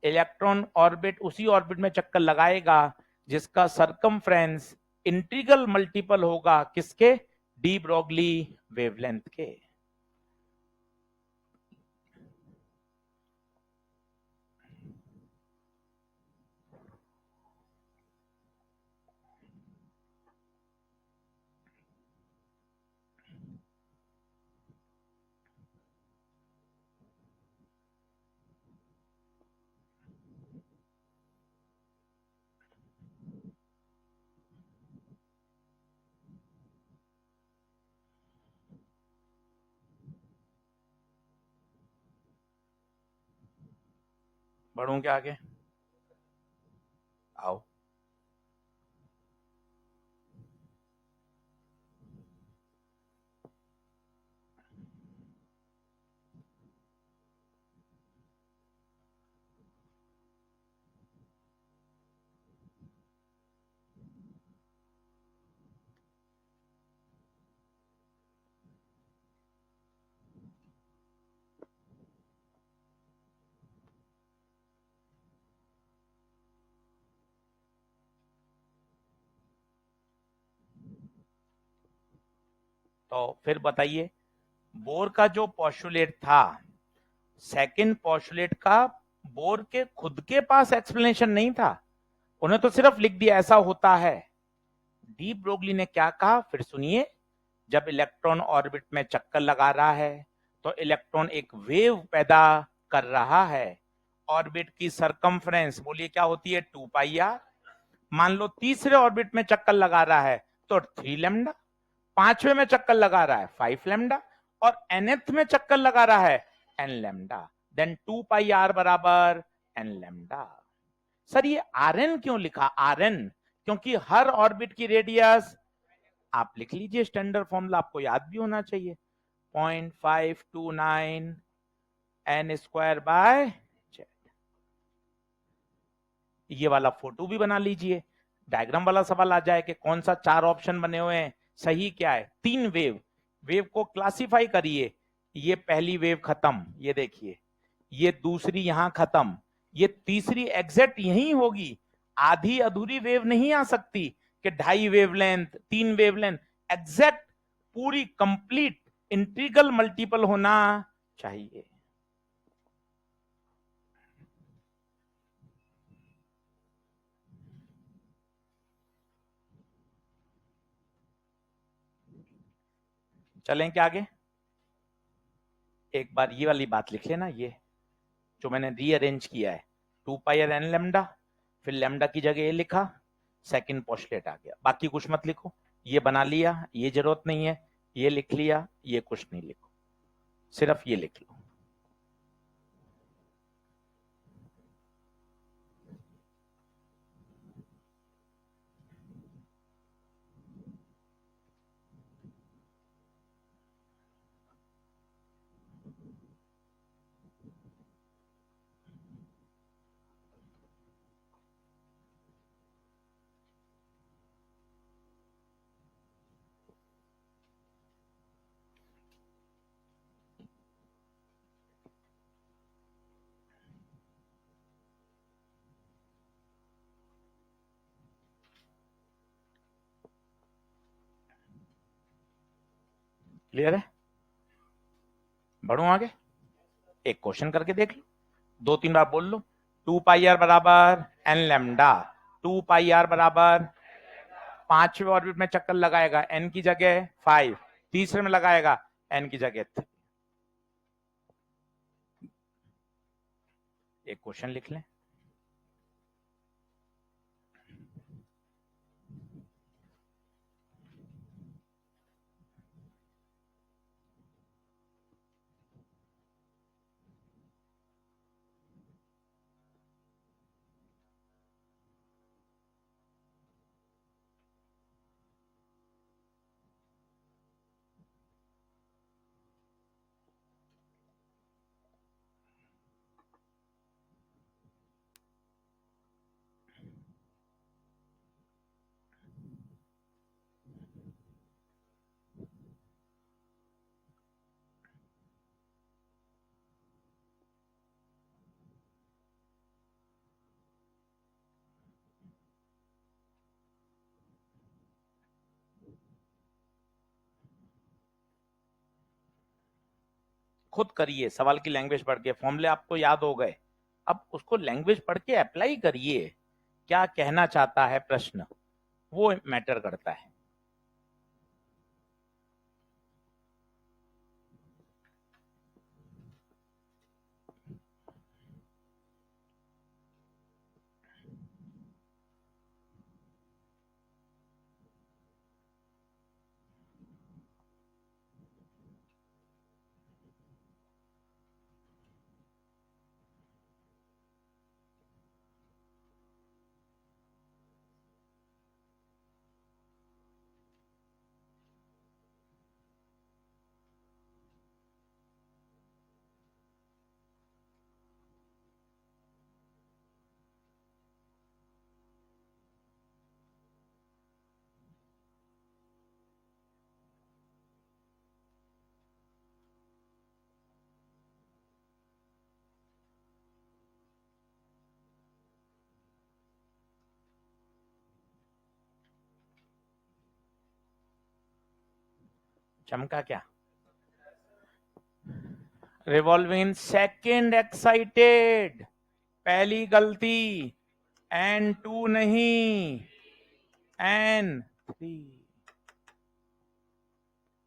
इलेक्ट्रॉन ऑर्बिट उसी ऑर्बिट में चक्कर लगाएगा जिसका सरकमफ्रेंस इंटीग्रल मल्टीपल होगा किसके? डी ब्रोगली वेवलेंथ के। बढ़ूं क्या आगे? आओ। तो फिर बताइए, बोर का जो पोस्टुलेट था, सेकंड पोस्टुलेट का, बोर के खुद के पास एक्सप्लेनेशन नहीं था, उन्हें तो सिर्फ लिख दिया ऐसा होता है। डी ब्रोगली ने क्या कहा फिर सुनिए। जब इलेक्ट्रॉन ऑर्बिट में चक्कर लगा रहा है तो इलेक्ट्रॉन एक वेव पैदा कर रहा है। ऑर्बिट की सरकमफ्रेंस बोलिए क्या होती है? 2 पाई आर। मान लो तीसरे ऑर्बिट में चक्कर लगा रहा है तो 3 लैम्डा, पांचवें में चक्कर लगा रहा है 5 लैम्डा, और nth में चक्कर लगा रहा है n lambda. Then 2 pi R बराबर n लैम्डा। सर ये Rn क्यों लिखा? Rn क्योंकि हर ऑर्बिट की रेडियस, आप लिख लीजिए स्टैंडर्ड फॉर्मूला, आपको याद भी होना चाहिए, 0.529 n स्क्वायर बाय z। ये वाला फोटो भी बना लीजिए। डायग्राम वाला सवाल आ जाए कि कौन सा 4 ऑप्शन बने हुए हैं, सही क्या है? 3 वेव, वेव को क्लासिफाई करिए। ये पहली वेव खत्म, ये देखिए, ये दूसरी यहां खत्म, ये तीसरी एग्जैक्ट यही होगी। आधी अधूरी वेव नहीं आ सकती कि 2.5 वेवलेंथ, 3 वेवलेंथ, एग्जैक्ट पूरी कंप्लीट इंटीग्रल मल्टीपल होना चाहिए। चलें क्या आगे? एक बार ये वाली बात लिख लेना, ये जो मैंने रीअरेंज किया है, 2 पाई आर एन लैम्डा, फिर लैम्डा की जगह ये लिखा, सेकंड पोस्टलेट आ गया। बाकी कुछ मत लिखो, ये बना लिया, ये जरूरत नहीं है, ये लिख लिया, ये कुछ नहीं लिखो, सिर्फ ये लिख लो। क्लियर है? बढ़ू आगे, एक क्वेश्चन करके देख लो, 2-3 बार बोल लो। 2 पाई आर बराबर एन लेमडा, 2 पाई आर बराबर, 5वें ऑर्बिट में चक्कर लगाएगा एन की जगह 5, तीसरे में लगाएगा एन की जगह 3। एक क्वेश्चन लिख लें। खुद करिए, सवाल की लैंग्वेज पढ़ के, फॉर्मूले आपको याद हो गए, अब उसको लैंग्वेज पढ़ के अप्लाई करिए, क्या कहना चाहता है प्रश्न, वो मैटर करता है। चमका क्या? रिवॉल्विंग सेकंड एक्साइटेड, पहली गलती, N2 नहीं N3,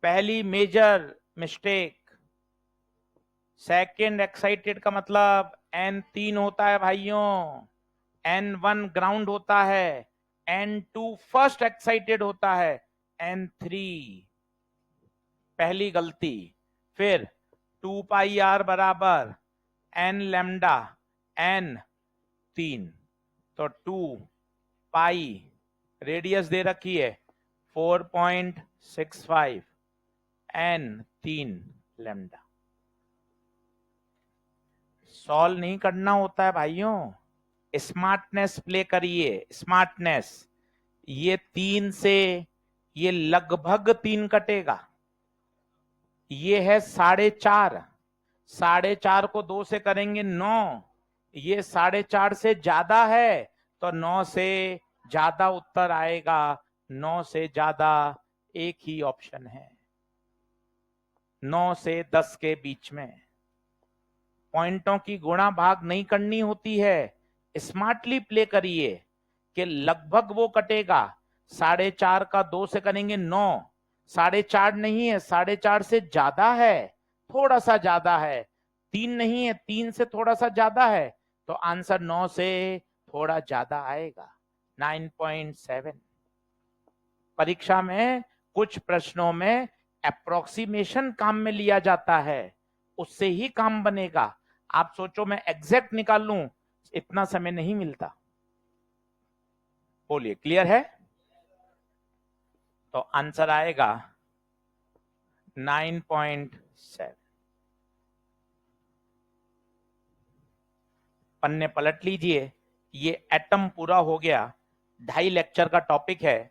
पहली मेजर मिस्टेक। सेकंड एक्साइटेड का मतलब N3 होता है भाइयों, N1 ग्राउंड होता है, N2 फर्स्ट एक्साइटेड होता है, N3 पहली गलती। फिर 2 पाई आर बराबर एन लेमडा N3, तो 2 पाई रेडियस दे रखी है 4.65 N3 लेमडा। सॉल्व नहीं करना होता है भाइयों, स्मार्टनेस प्ले करिए, स्मार्टनेस। ये 3 से ये लगभग 3 कटेगा, ये है 4.5, 4.5 को 2 से करेंगे 9, ये 4.5 से ज्यादा है, तो 9 से ज्यादा उत्तर आएगा, 9 से ज्यादा एक ही ऑप्शन है, 9 से 10 के बीच में। पॉइंटों की गुणा भाग नहीं करनी होती है, स्मार्टली प्ले करिए कि लगभग वो कटेगा, 4.5 का 2 से करेंगे 9, 4.5 नहीं है, 4.5 से ज्यादा है, थोड़ा सा ज्यादा है, 3 नहीं है, 3 से थोड़ा सा ज्यादा है, तो आंसर 9 से थोड़ा ज्यादा आएगा, 9.7। परीक्षा में कुछ प्रश्नों में अप्रोक्सीमेशन काम में लिया जाता है, उससे ही काम बनेगा। आप सोचो मैं एग्जैक्ट निकाल लूं, इतना समय नहीं मिलता। बोलिए, क्लियर है? तो आंसर आएगा 9.7। पन्ने पलट लीजिए, ये एटम पूरा हो गया, 2.5 लेक्चर का टॉपिक है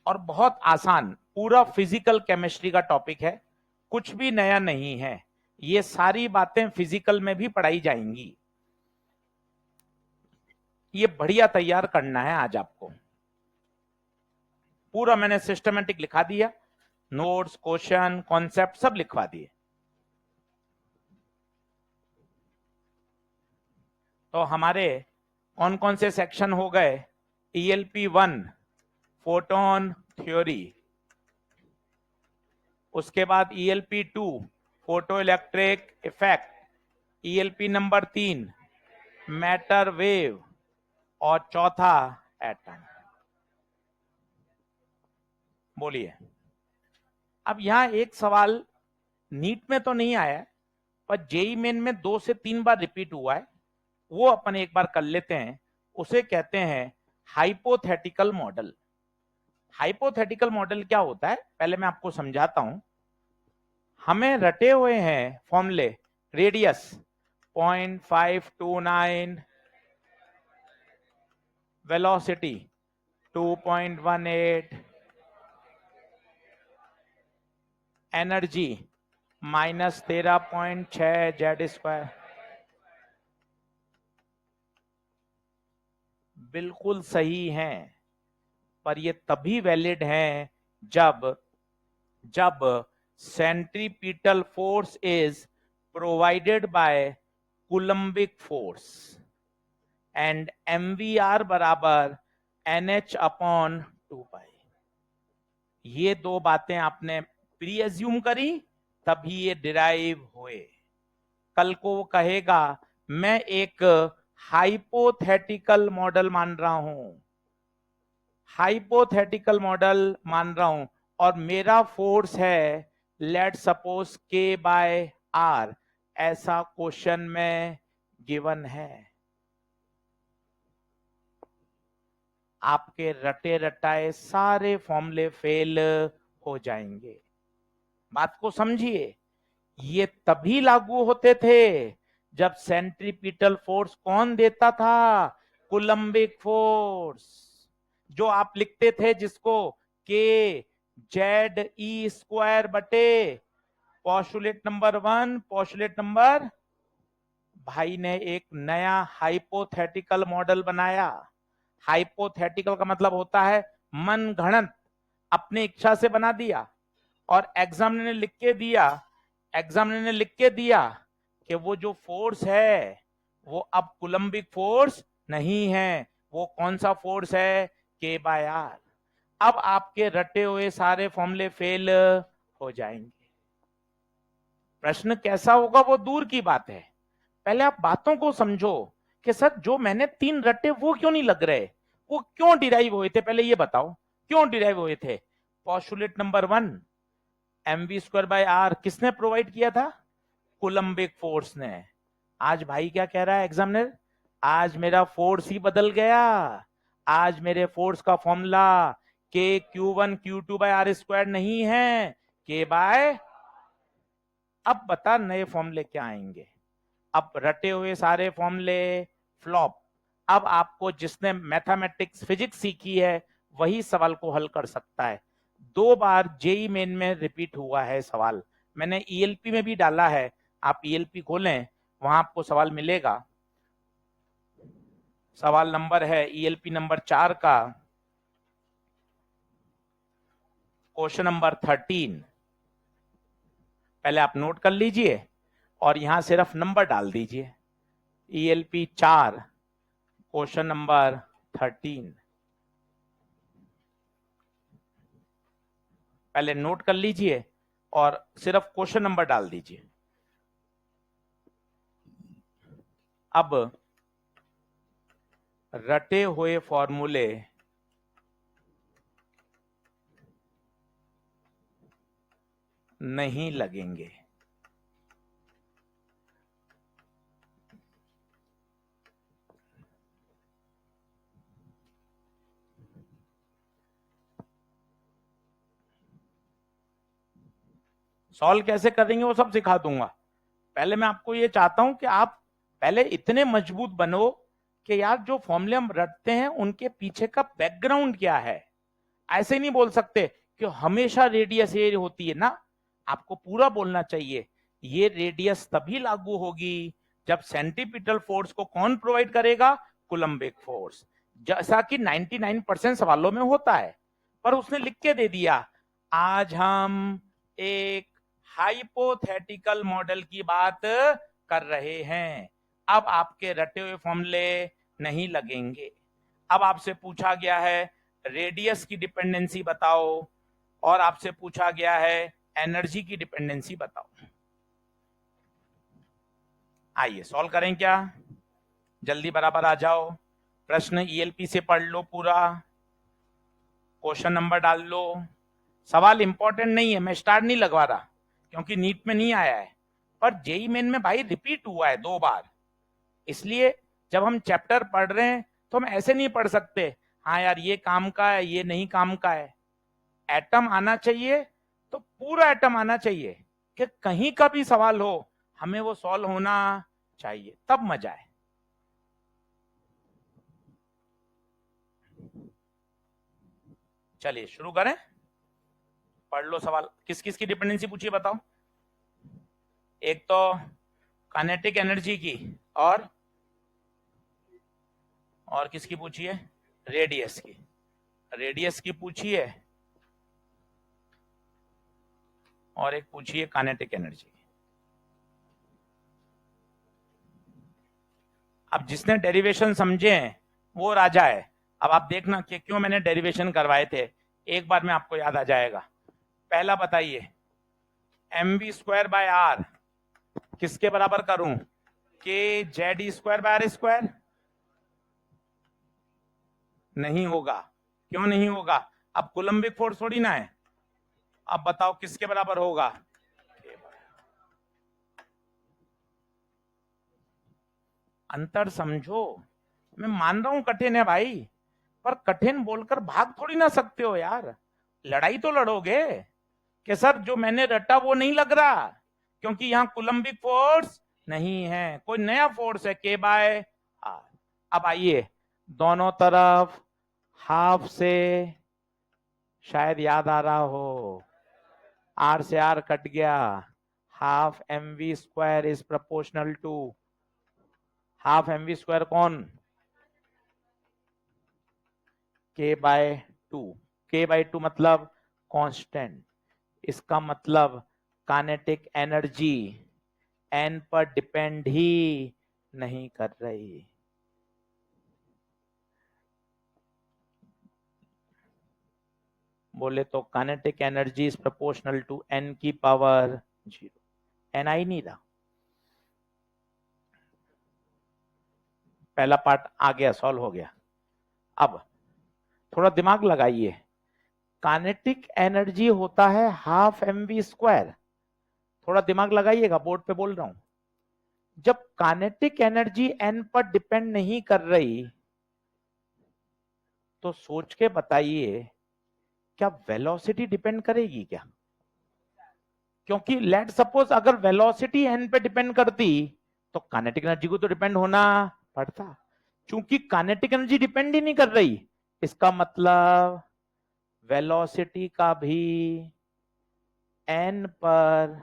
और बहुत आसान, पूरा फिजिकल केमिस्ट्री का टॉपिक है, कुछ भी नया नहीं है, ये सारी बातें फिजिकल में भी पढ़ाई जाएंगी। ये बढ़िया तैयार करना है आज आपको, पूरा मैंने सिस्टमेटिक लिखा दिया, नोट्स, क्वेश्चन, कॉन्सेप्ट सब लिखवा दिए। तो हमारे कौन कौन से सेक्शन हो गए? ELP 1 फोटोन थ्योरी, उसके बाद ELP 2 photo electric effect, ELP number 3 matter wave, और चौथा एटम। बोलिए। अब यहां एक सवाल नीट में तो नहीं आया है, पर जेई मेन में 2 से 3 बार रिपीट हुआ है, वो अपन एक बार कर लेते हैं। उसे कहते हैं हाइपोथेटिकल मॉडल। हाइपोथेटिकल मॉडल क्या होता है, पहले मैं आपको समझाता हूं। हमें रटे हुए हैं फॉर्मूले, रेडियस 0.529, वेलोसिटी 2.18, एनर्जी -13.6 Z²। बिल्कुल सही हैं, पर ये तभी वैलिड हैं जब जब centripetal force is provided by coulombic force and MVR बराबर NH अपॉन 2 पाई। ये दो बातें आपने प्री एज्यूम करी, तभी ये डिराइव हुए। कल को वो कहेगा मैं एक हाइपोथेटिकल मॉडल मान रहा हूं, हाइपोथेटिकल मॉडल मान रहा हूं, और मेरा फोर्स है लेट सपोज K/R, ऐसा क्वेश्चन में गिवन है। आपके रटे रटाए सारे फॉर्मूले फेल हो जाएंगे। बात को समझिए, ये तभी लागू होते थे जब सेंट्रीपिटल फोर्स कौन देता था? कुलम्बिक फोर्स। जो आप लिखते थे जिसको KZE² बटे पोस्टुलेट नंबर 1, पोस्टुलेट नंबर, भाई ने एक नया हाइपोथेटिकल मॉडल बनाया। हाइपोथेटिकल का मतलब होता है मन गढ़ंत, अपनी इच्छा से बना दिया, और एग्जामिनर ने लिख के दिया, एग्जामिनर ने लिख के दिया कि वो जो फोर्स है वो अब कुलम्बिक फोर्स नहीं है, वो कौन सा फोर्स है? K/R। अब आपके रटे हुए सारे फॉर्मूले फेल हो जाएंगे। प्रश्न कैसा होगा वो दूर की बात है, पहले आप बातों को समझो कि सर जो मैंने 3 रटे वो क्यों नहीं लग रहे, वो क्यों डिराइव हुए थे, पहले ये बताओ क्यों डिराइव हुए थे। पोस्टुलेट नंबर 1 MV²/R किसने प्रोवाइड किया था? कुलम्बिक फोर्स ने। आज भाई क्या कह रहा है एग्जामिनर? आज मेरा फोर्स ही बदल गया, आज मेरे फोर्स का फॉर्मूला KQ1Q2/R² नहीं है, K/। अब बता नए फॉर्मूले क्या आएंगे? अब रटे हुए सारे फॉर्मूले फ्लॉप। अब आपको जिसने मैथमेटिक्स फिजिक्स सीखी है वही सवाल को हल कर सकता है। 2 बार जेई मेन में रिपीट हुआ है सवाल, मैंने ELP में भी डाला है, आप ELP खोलें वहां आपको सवाल मिलेगा। सवाल नंबर है ELP नंबर 4 का क्वेश्चन नंबर 13। पहले आप नोट कर लीजिए और यहां सिर्फ नंबर डाल दीजिए। ELP 4 क्वेश्चन नंबर 13, पहले नोट कर लीजिए और सिर्फ क्वेश्चन नंबर डाल दीजिए। अब रटे हुए फॉर्मूले नहीं लगेंगे। सॉल्व कैसे करेंगे वो सब सिखा दूंगा। पहले मैं आपको ये चाहता हूं कि आप पहले इतने मजबूत बनो कि यार जो फॉर्मूले हम रटते हैं उनके पीछे का बैकग्राउंड क्या है। ऐसे नहीं बोल सकते कि हमेशा रेडियस ये होती है ना, आपको पूरा बोलना चाहिए। ये रेडियस तभी लागू होगी जब सेंट्रीपिटल फोर्स को कौन प्रोवाइड करेगा? कुलम्बिक फोर्स। जैसा कि 99% सवालों में होता है, पर उसने लिख के दे दिया आज हम एक हाइपोथेटिकल मॉडल की बात कर रहे हैं। अब आपके रटे हुए फॉर्मूले नहीं लगेंगे। अब आपसे पूछा गया है रेडियस की डिपेंडेंसी बताओ, और आपसे पूछा गया है एनर्जी की डिपेंडेंसी बताओ। आइए सॉल्व करें क्या? जल्दी बराबर आ जाओ। प्रश्न ईएलपी से पढ़ लो पूरा, क्वेश्चन नंबर डाल लो। सवाल इंपॉर्टेंट नहीं है, मैं स्टार नहीं लगवा रहा क्योंकि नीट में नहीं आया है, पर जेई मेन में भाई रिपीट हुआ है 2 बार। इसलिए जब हम चैप्टर पढ़ रहे हैं तो हम ऐसे नहीं पढ़ सकते, हाँ यार ये काम का है ये नहीं काम का है। एटम आना चाहिए तो पूरा एटम आना चाहिए कि कहीं का भी सवाल हो हमें वो सॉल्व होना चाहिए, तब मजा है। चलिए शुरू करें, पढ़ लो सवाल। किस किस की डिपेंडेंसी पूछिए बताओ। एक तो काइनेटिक एनर्जी की, और किसकी पूछी है? रेडियस की। रेडियस की पूछी है, और एक पूछी है काइनेटिक एनर्जी की। अब जिसने डेरिवेशन समझे हैं वो राजा है। अब आप देखना कि क्यों मैंने डेरिवेशन करवाए थे, एक बार में आपको याद आ जाएगा। पहला बताइए, mv² / r किसके बराबर करूं? kz² / r²? नहीं होगा। क्यों नहीं होगा? अब कोलंबिक फोर्स थोड़ी ना है। अब बताओ किसके बराबर होगा? अंतर समझो। मैं मान रहा हूं कठिन है भाई, पर कठिन बोलकर भाग थोड़ी ना सकते हो यार। लड़ाई तो लड़ोगे कि सर जो मैंने रटा वो नहीं लग रहा, क्योंकि यहां कोलंबिक फोर्स नहीं है, कोई नया फोर्स है k/r। अब आइए दोनों तरफ हाफ से, शायद याद आ रहा हो, r से r कट गया, half mv² is proportional to half mv² कौन? k/2। k/2 मतलब कांस्टेंट। इसका मतलब काइनेटिक एनर्जी n पर डिपेंड ही नहीं कर रही। बोले तो kinetic energy is proportional to n की पावर 0। n आई नहीं रहा। पहला पार्ट आ गया, सॉल्व हो गया। अब थोड़ा दिमाग लगाइए, काइनेटिक एनर्जी होता है हाफ mv²। थोड़ा दिमाग लगाइएगा, बोर्ड पे बोल रहा हूं। जब काइनेटिक एनर्जी n पर डिपेंड नहीं कर रही तो सोच के बताइए क्या वेलोसिटी डिपेंड करेगी क्या? क्योंकि लेट सपोज अगर वेलोसिटी n पे डिपेंड करती तो काइनेटिक एनर्जी को तो डिपेंड होना पड़ता। चूंकि काइनेटिक एनर्जी डिपेंड ही नहीं कर रही, इसका मतलब वेलोसिटी का भी n पर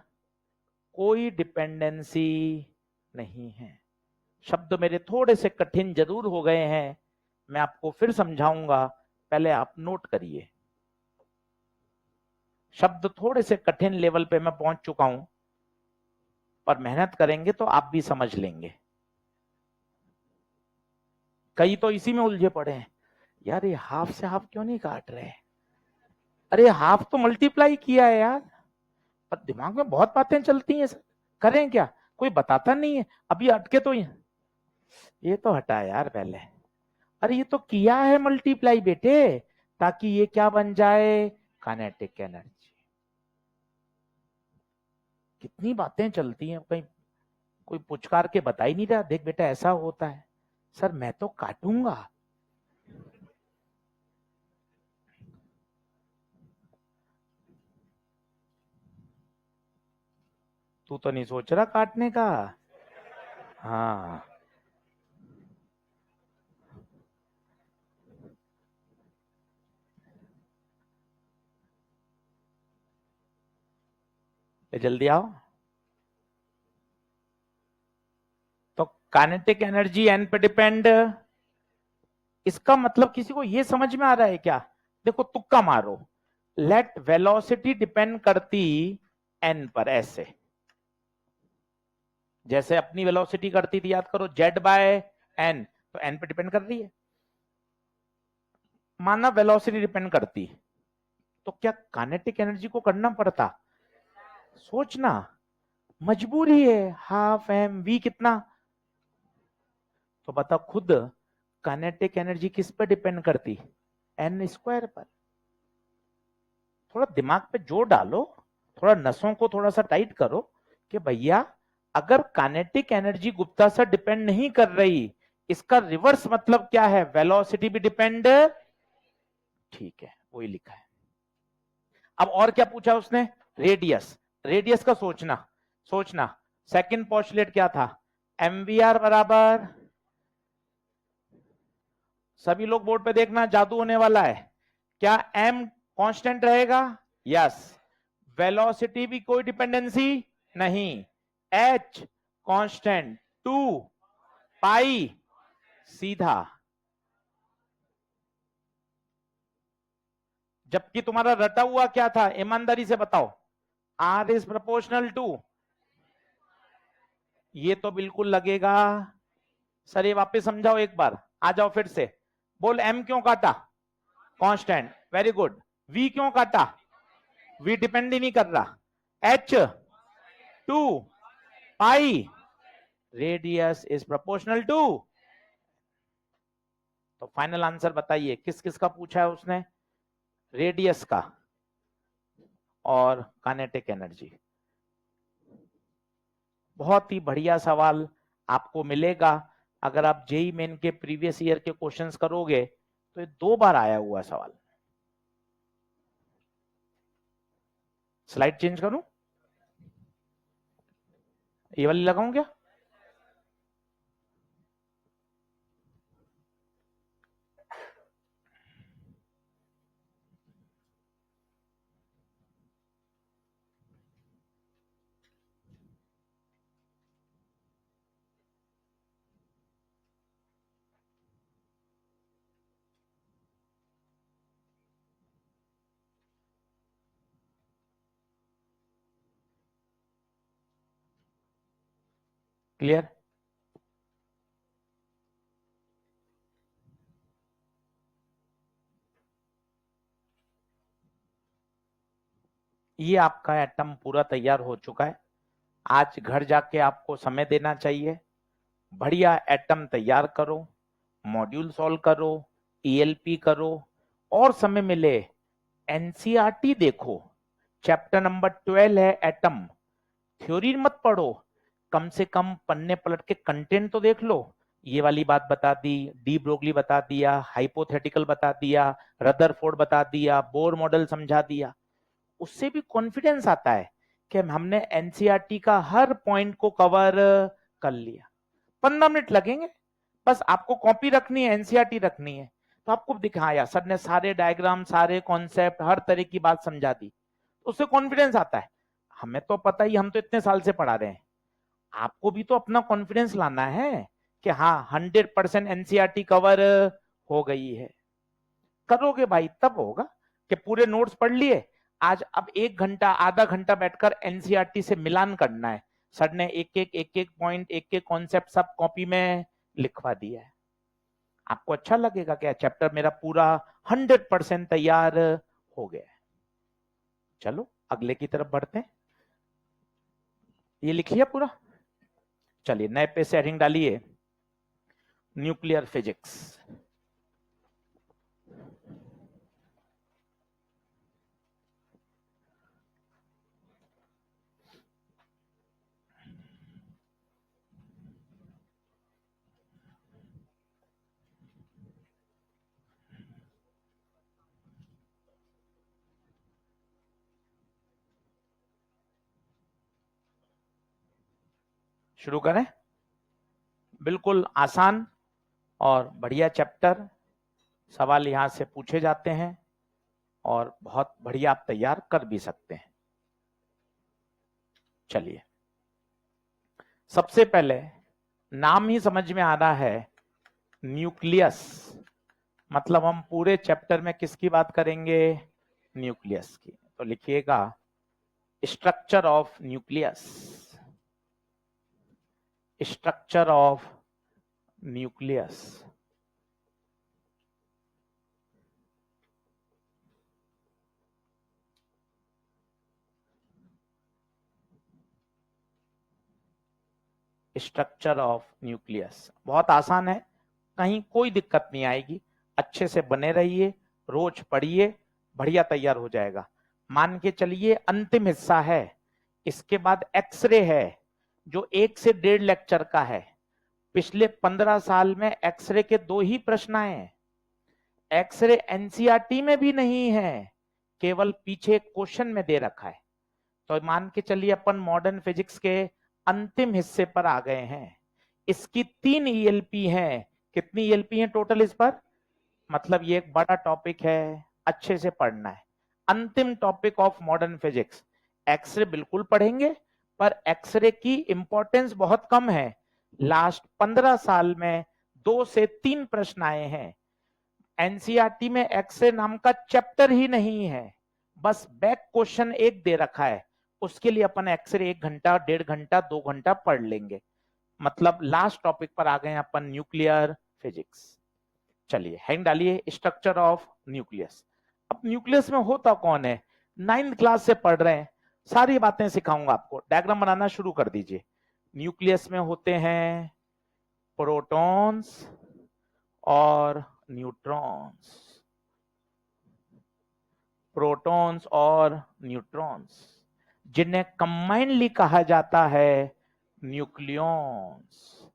कोई डिपेंडेंसी नहीं है। शब्द मेरे थोड़े से कठिन जरूर हो गए हैं, मैं आपको फिर समझाऊंगा, पहले आप नोट करिए। शब्द थोड़े से कठिन लेवल पे मैं पहुंच चुका हूं, पर मेहनत करेंगे तो आप भी समझ लेंगे। कई तो इसी में उलझे पड़े हैं, यार ये हाफ से हाफ क्यों नहीं काट रहे? अरे हाफ तो मल्टीप्लाई किया है यार। पर दिमाग में बहुत बातें चलती हैं सर, करें क्या? कोई बताता नहीं है। अभी अटके तो ये तो हटा यार पहले। अरे ये तो किया है मल्टीप्लाई बेटे, ताकि ये क्या बन जाए? Kinetic energy. कितनी बातें चलती हैं, कहीं कोई पुचकार के बता ही नहीं रहा, देख बेटा ऐसा होता है। सर मैं तो काटूंगा। तू तो नहीं सोच रहा काटने का? हाँ जल्दी आओ। तो काइनेटिक एनर्जी एन पे डिपेंड, इसका मतलब किसी को ये समझ में आ रहा है क्या? देखो तुक्का मारो, लेट वेलोसिटी डिपेंड करती एन पर, ऐसे जैसे अपनी वेलोसिटी करती थी, याद करो जेड बाय एन, तो एन पे डिपेंड कर रही है। माना वेलोसिटी डिपेंड करती, तो क्या काइनेटिक एनर्जी को करना पड़ता? सोचना, मजबूरी है। हाफ एम वी कितना, तो बता खुद काइनेटिक एनर्जी किस पर डिपेंड करती? एन स्क्वायर पर। थोड़ा दिमाग पे जोर डालो, थोड़ा नसों को थोड़ा सा टाइट करो कि भैया अगर काइनेटिक एनर्जी गुप्ता से डिपेंड नहीं कर रही, इसका रिवर्स मतलब क्या है? वेलोसिटी भी डिपेंड, ठीक है वही लिखा है। अब और क्या पूछा उसने? रेडियस। रेडियस का सोचना, सोचना सेकंड पोस्टुलेट क्या था? एमवीआर बराबर, सभी लोग बोर्ड पे देखना, जादू होने वाला है। क्या एम कांस्टेंट रहेगा? यस। वेलोसिटी भी कोई डिपेंडेंसी नहीं, एच कांस्टेंट, 2 पाई सीधा। जबकि तुम्हारा रटा हुआ क्या था, ईमानदारी से बताओ? आर इज प्रोपोर्शनल टू, ये तो बिल्कुल लगेगा। सर ये वापस समझाओ एक बार, आ जाओ फिर से। बोल एम क्यों काटा? Constant, very good. वी क्यों काटा? वी डिपेंड ही नहीं कर रहा। H 2 pi, radius is proportional to. तो फाइनल आंसर बताइए किस किस का पूछा है उसने? रेडियस का और काइनेटिक एनर्जी। बहुत ही बढ़िया सवाल आपको मिलेगा अगर आप जेई मेन के प्रीवियस ईयर के क्वेश्चंस करोगे, तो ये 2 बार आया हुआ सवाल। स्लाइड चेंज करूं, ये वाली लगाऊं क्या? क्लियर? ये आपका एटम पूरा तैयार हो चुका है। आज घर जाके आपको समय देना चाहिए, बढ़िया एटम तैयार करो, मॉड्यूल सॉल्व करो, ईएलपी करो, और समय मिले एनसीईआरटी देखो। चैप्टर नंबर 12 है एटम। थ्योरी मत पढ़ो, कम से कम पन्ने पलट के कंटेंट तो देख लो। ये वाली बात बता दी, डी ब्रोगली बता दिया, हाइपोथेटिकल बता दिया, रदरफोर्ड बता दिया, बोर मॉडल समझा दिया। उससे भी कॉन्फिडेंस आता है कि हमने एनसीईआरटी का हर पॉइंट को कवर कर लिया। 15 मिनट लगेंगे, बस आपको कॉपी रखनी है, एनसीईआरटी रखनी है, तो आपको दिखाया सर ने सारे डायग्राम, सारे कॉन्सेप्ट, हर तरह की बात समझा दी, तो उससे कॉन्फिडेंस आता है। हमें तो पता ही, हम तो इतने साल से पढ़ा रहे हैं, आपको भी तो अपना कॉन्फिडेंस लाना है कि हाँ 100% एनसीईआरटी कवर हो गई है। करोगे भाई तब होगा कि पूरे नोट्स पढ़ लिए, आज अब 1 घंटा आधा घंटा बैठकर एनसीईआरटी से मिलान करना है। सर ने एक एक पॉइंट, एक एक कॉन्सेप्ट सब कॉपी में लिखवा दिया है। आपको अच्छा लगेगा क्या? चैप्टर मेरा पूरा 100% तैयार हो गया है। चलो अगले की तरफ बढ़ते हैं। ये लिख लिया पूरा? चलिए नए पे से हेडिंग डालिए, न्यूक्लियर फिजिक्स। शुरू करें? बिल्कुल आसान और बढ़िया चैप्टर, सवाल यहां से पूछे जाते हैं और बहुत बढ़िया आप तैयार कर भी सकते हैं। चलिए सबसे पहले नाम ही समझ में आ रहा है, न्यूक्लियस, मतलब हम पूरे चैप्टर में किसकी बात करेंगे? न्यूक्लियस की। तो लिखिएगा structure of nucleus, structure of nucleus. Structure of nucleus बहुत आसान है, कहीं कोई दिक्कत नहीं आएगी। अच्छे से बने रहिए, रोज पढ़िए, बढ़िया तैयार हो जाएगा। मान के चलिए अंतिम हिस्सा है, इसके बाद एक्सरे है जो 1 से 1.5 लेक्चर का है। पिछले 15 साल में एक्सरे के 2 ही प्रश्न आए हैं। एक्सरे एनसीईआरटी में भी नहीं है, केवल पीछे क्वेश्चन में दे रखा है। तो मान के चलिए अपन मॉडर्न फिजिक्स के अंतिम हिस्से पर आ गए हैं। इसकी 3 ईएलपी हैं। कितनी ईएलपी हैं टोटल इस पर? मतलब ये एक बड़ा टॉपिक है, अच्छे से पढ़ना है। अंतिम topic of modern physics. X ray बिल्कुल पढ़ेंगे, पर एक्सरे की इंपॉर्टेंस बहुत कम है। लास्ट 15 साल में 2 से 3 प्रश्न आए हैं। एनसीईआरटी में एक्सरे नाम का चैप्टर ही नहीं है, बस बैक क्वेश्चन एक दे रखा है, उसके लिए अपन एक्सरे 1 घंटा, 1.5 घंटा, 2 घंटा पढ़ लेंगे। मतलब लास्ट टॉपिक पर आ गए अपन, न्यूक्लियर फिजिक्स। चलिए हैंग डालिए, स्ट्रक्चर ऑफ न्यूक्लियस। अब न्यूक्लियस में होता कौन है? 9th क्लास से पढ़ रहे हैं, सारी बातें सिखाऊंगा आपको। डायग्राम बनाना शुरू कर दीजिए। न्यूक्लियस में होते हैं प्रोटॉन्स और न्यूट्रॉन्स, प्रोटॉन्स और न्यूट्रॉन्स, जिन्हें कंबाइनली कहा जाता है न्यूक्लियॉन्स।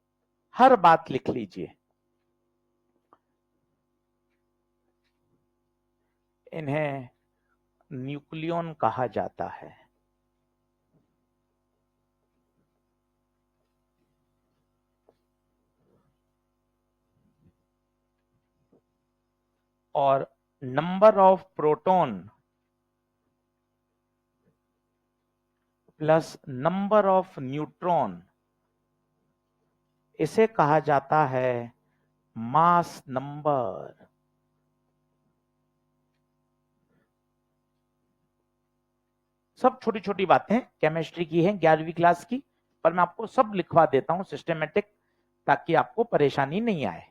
हर बात लिख लीजिए। इन्हें न्यूक्लियॉन कहा जाता है। और number of proton plus number of neutron, इसे कहा जाता है मास नंबर। सब छोटी छोटी बातें केमिस्ट्री की हैं, 11वीं क्लास की, पर मैं आपको सब लिखवा देता हूं सिस्टमेटिक, ताकि आपको परेशानी नहीं आए।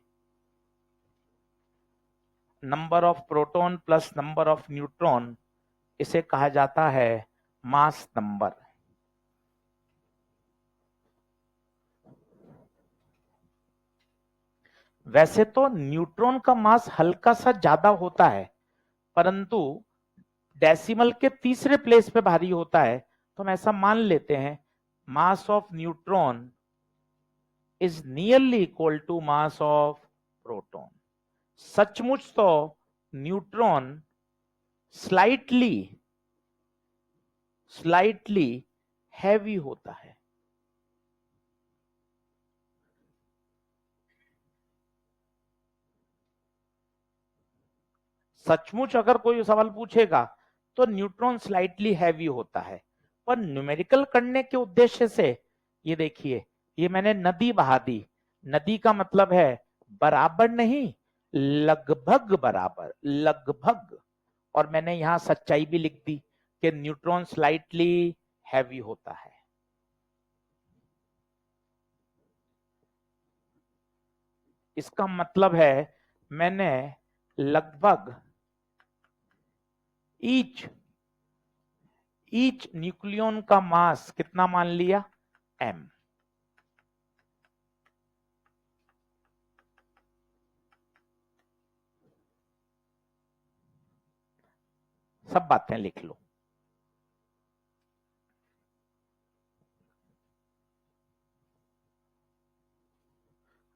Number of proton plus number of neutron, इसे कहा जाता है मास नंबर। वैसे तो न्यूट्रॉन का मास हल्का सा ज्यादा होता है, परंतु डेसिमल के तीसरे प्लेस पे भारी होता है, तो हम ऐसा मान लेते हैं mass of neutron is nearly equal to mass of proton. सचमुच तो न्यूट्रॉन स्लाइटली हैवी होता है। सचमुच अगर कोई सवाल पूछेगा तो न्यूट्रॉन स्लाइटली हैवी होता है, पर न्यूमेरिकल करने के उद्देश्य से ये देखिए, ये मैंने नदी बहा दी। नदी का मतलब है बराबर नहीं, लगभग बराबर, लगभग। और मैंने यहां सच्चाई भी लिख दी कि न्यूट्रॉन स्लाइटली हैवी होता है। इसका मतलब है मैंने लगभग ईच न्यूक्लियन का मास कितना मान लिया? m। सब बातें लिख लो।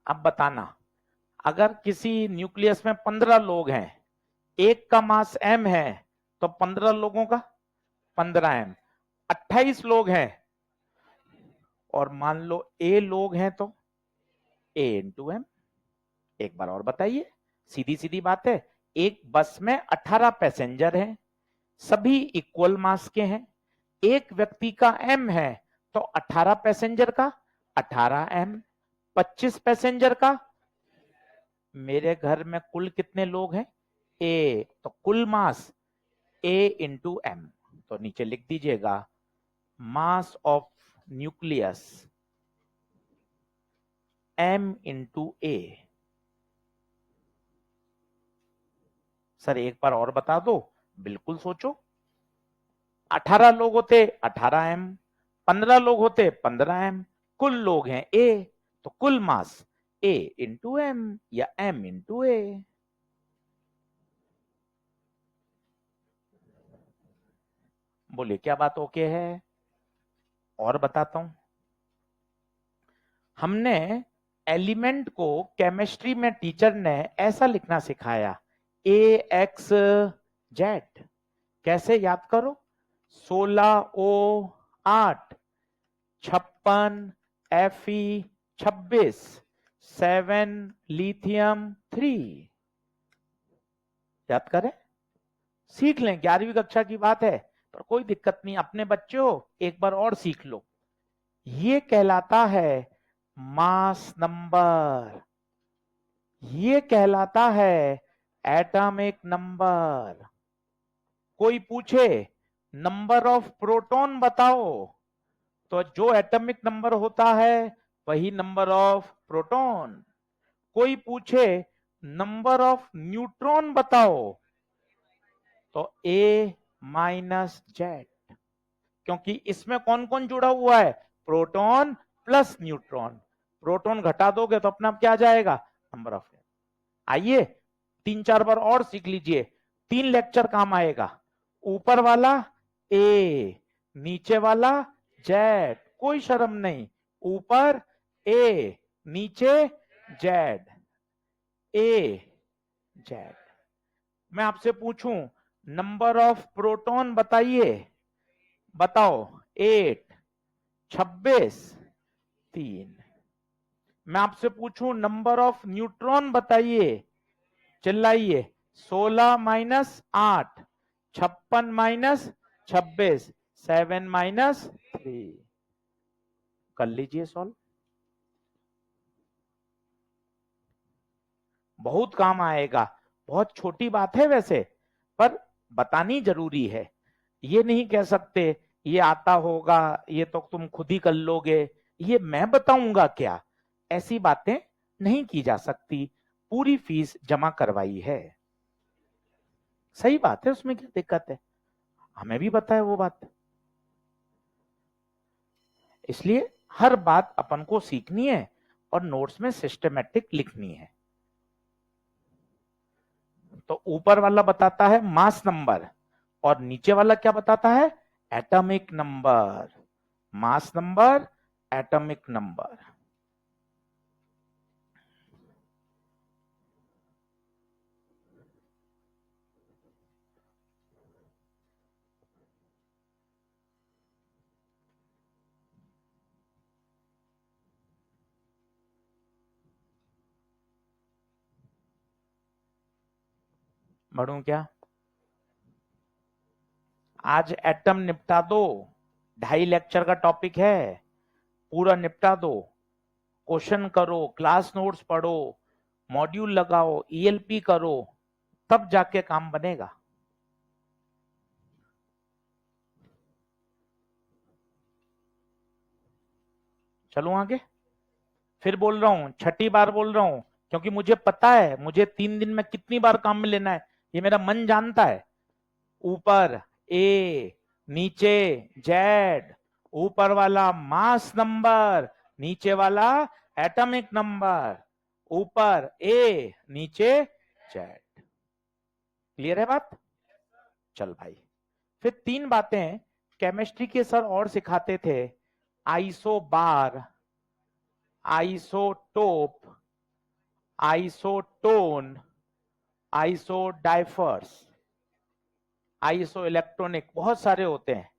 अब बताना, अगर किसी न्यूक्लियस में 15 लोग हैं, एक का मास m है, तो 15 लोगों का 15m। 28 लोग हैं और मान लो a लोग हैं, तो a इंटू m। एक बार और बताइए, सीधी सीधी बात है। एक बस में 18 पैसेंजर हैं, सभी इक्वल मास के हैं। एक व्यक्ति का m है, तो 18 पैसेंजर का 18m, 25 पैसेंजर का। मेरे घर में कुल कितने लोग हैं? ए, तो कुल मास ए इंटू एम। तो नीचे लिख दीजिएगा mass of nucleus M into A. Sir एक बार और बता दो, बिल्कुल सोचो। 18 लोग होते 18 एम, 15 लोग होते 15 एम, कुल लोग हैं ए, तो कुल मास ए इंटू एम या एम इंटू ए। बोलिए क्या बात ओके है? और बताता हूं, हमने एलिमेंट को केमिस्ट्री में टीचर ने ऐसा लिखना सिखाया, ए एक्स जेड। कैसे याद करो, 16O8, 56 Fe 26, 7 लिथियम 3। याद करें, सीख लें, 11वीं कक्षा की बात है, पर कोई दिक्कत नहीं, अपने बच्चे हो एक बार और सीख लो। ये कहलाता है मास नंबर, ये कहलाता है एटॉमिक नंबर। कोई पूछे नंबर ऑफ प्रोटॉन बताओ, तो जो एटॉमिक नंबर होता है वही नंबर ऑफ प्रोटॉन। कोई पूछे नंबर ऑफ न्यूट्रॉन बताओ, तो ए माइनस जेड, क्योंकि इसमें कौन कौन जुड़ा हुआ है, प्रोटॉन प्लस न्यूट्रॉन। प्रोटॉन घटा दोगे तो अपने आप क्या आ जाएगा, नंबर ऑफ। आइए 3-4 बार और सीख लीजिए, 3 लेक्चर काम आएगा। ऊपर वाला ए, नीचे वाला जेड, कोई शर्म नहीं, ऊपर ए नीचे जेड, ए जेड। मैं आपसे पूछूं नंबर ऑफ प्रोटॉन बताइए, बताओ 8, 26, 3। मैं आपसे पूछूं नंबर ऑफ न्यूट्रॉन बताइए, चिल्लाइए, 16 माइनस 8, 56 माइनस 26, 7 माइनस 3। कर लीजिए सॉल्व, बहुत काम आएगा। बहुत छोटी बात है वैसे, पर बतानी जरूरी है। ये नहीं कह सकते ये आता होगा, ये तो तुम खुद ही कर लोगे, ये मैं बताऊंगा क्या, ऐसी बातें नहीं की जा सकती। पूरी फीस जमा करवाई है, सही बात है, उसमें क्या दिक्कत है, हमें भी पता है वो बात। इसलिए हर बात अपन को सीखनी है और नोट्स में सिस्टमेटिक लिखनी है। तो ऊपर वाला बताता है मास नंबर और नीचे वाला क्या बताता है, atomic number. Mass number, atomic number. बढ़ू क्या, आज एटम निपटा दो, 2.5 लेक्चर का टॉपिक है, पूरा निपटा दो। क्वेश्चन करो, क्लास नोट्स पढ़ो, मॉड्यूल लगाओ, ईएलपी करो, तब जाके काम बनेगा। चलो आगे, फिर बोल रहा हूं, छठी बार बोल रहा हूं, क्योंकि मुझे पता है मुझे 3 दिन में कितनी बार काम में लेना है, ये मेरा मन जानता है। ऊपर ए, नीचे जेड, ऊपर वाला मास नंबर, नीचे वाला एटॉमिक नंबर, ऊपर ए नीचे जेड। क्लियर है बात? चल भाई, फिर 3 बातें केमिस्ट्री के सर और सिखाते थे, आइसो बार, isotope, isotone, isodiaphers, iso electronic, बहुत सारे होते हैं।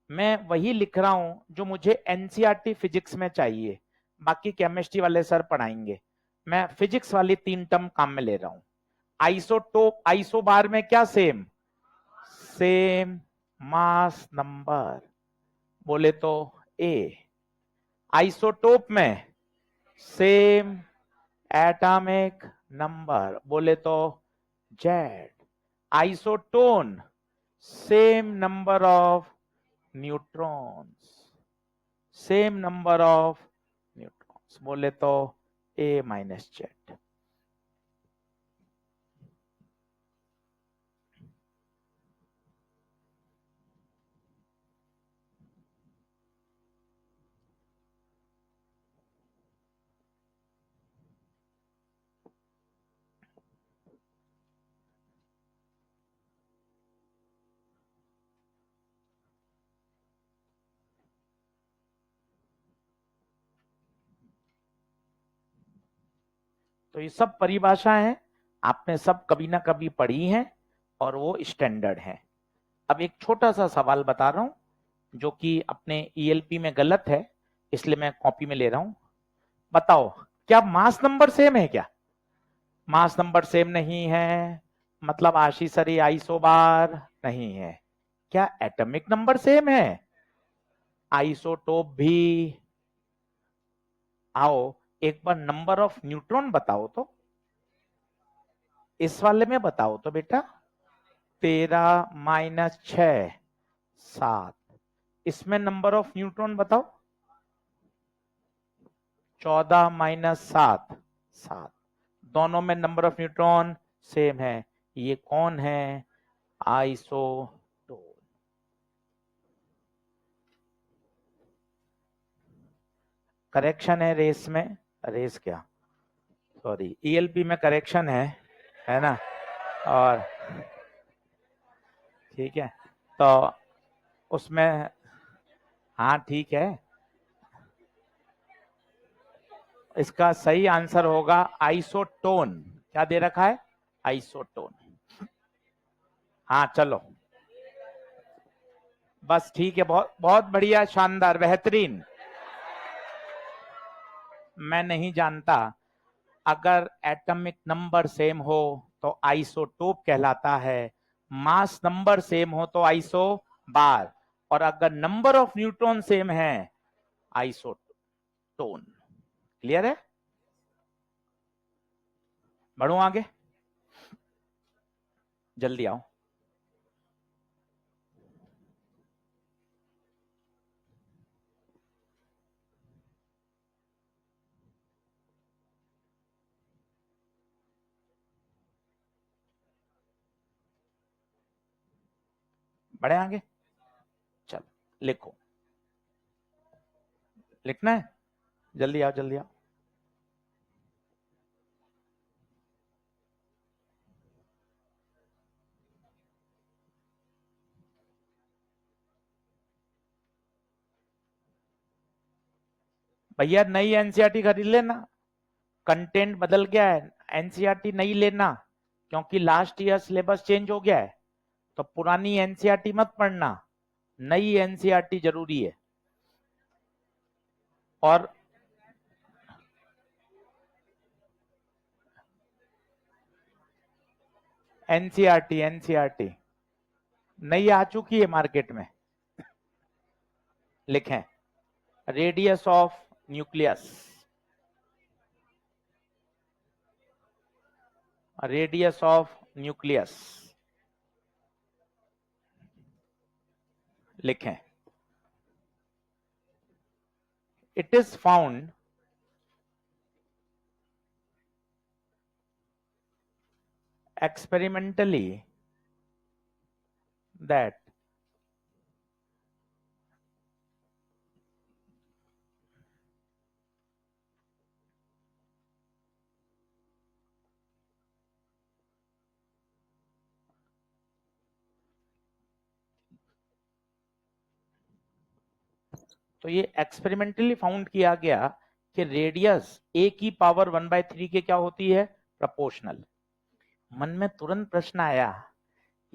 मैं वही लिख रहा हूं जो मुझे एनसीईआरटी फिजिक्स में चाहिए, बाकी केमिस्ट्री वाले सर पढ़ाएंगे। मैं फिजिक्स वाली 3 टर्म काम में ले रहा हूं। आइसोटोप, आइसो बार में क्या सेम, सेम मास नंबर, बोले तो ए। आइसोटोप में सेम एटॉमिक नंबर, बोले तो Z. Isotone same number of neutrons, same number of neutrons बोले तो A माइनस जेड। तो ये सब परिभाषाएं हैं, आपने सब कभी ना कभी पढ़ी हैं और वो स्टैंडर्ड है। अब एक छोटा सा सवाल बता रहा हूं जो कि अपने ईएलपी में गलत है, इसलिए मैं कॉपी में ले रहा हूं। बताओ क्या मास नंबर सेम है क्या? मास नंबर सेम नहीं है, मतलब आशीसरी आइसोबार नहीं है। क्या एटॉमिक नंबर सेम है? आइसोटोप भी। आओ एक बार नंबर ऑफ न्यूट्रॉन बताओ तो, इस वाले में बताओ तो बेटा। 13 माइनस 6 7। इसमें नंबर ऑफ न्यूट्रॉन बताओ। 14 माइनस 7 7। दोनों में नंबर ऑफ न्यूट्रॉन सेम है। ये कौन है? आइसोटोन। करेक्शन है रेस में, रेस क्या सॉरी ईएलपी में करेक्शन है ना? और ठीक है तो उसमें, हाँ ठीक है, इसका सही आंसर होगा आइसोटोन। क्या दे रखा है? आइसोटोन। हाँ चलो बस ठीक है, बहुत बहुत बढ़िया, शानदार, बेहतरीन। मैं नहीं जानता, अगर एटॉमिक नंबर सेम हो तो आइसोटोप कहलाता है, मास नंबर सेम हो तो आइसो बार, और अगर नंबर ऑफ न्यूट्रॉन सेम है आइसोटोन। क्लियर है? बढ़ू आगे, जल्दी आओ। बढ़े आगे, चलो लिखो, लिखना है, जल्दी आओ जल्दी आओ। भैया नई एनसीईआरटी खरीद लेना, कंटेंट बदल गया है, एनसीईआरटी नहीं लेना, क्योंकि लास्ट ईयर सिलेबस चेंज हो गया है। तो पुरानी एनसीईआरटी मत पढ़ना, नई एनसीईआरटी जरूरी है। और एनसीईआरटी नई आ चुकी है मार्केट में। लिखें, radius of nucleus, radius of nucleus लिखें। It is found experimentally that तो ये एक्सपेरिमेंटली फाउंड किया गया कि रेडियस ए की पावर 1/3 के क्या होती है? प्रोपोर्शनल। मन में तुरंत प्रश्न आया,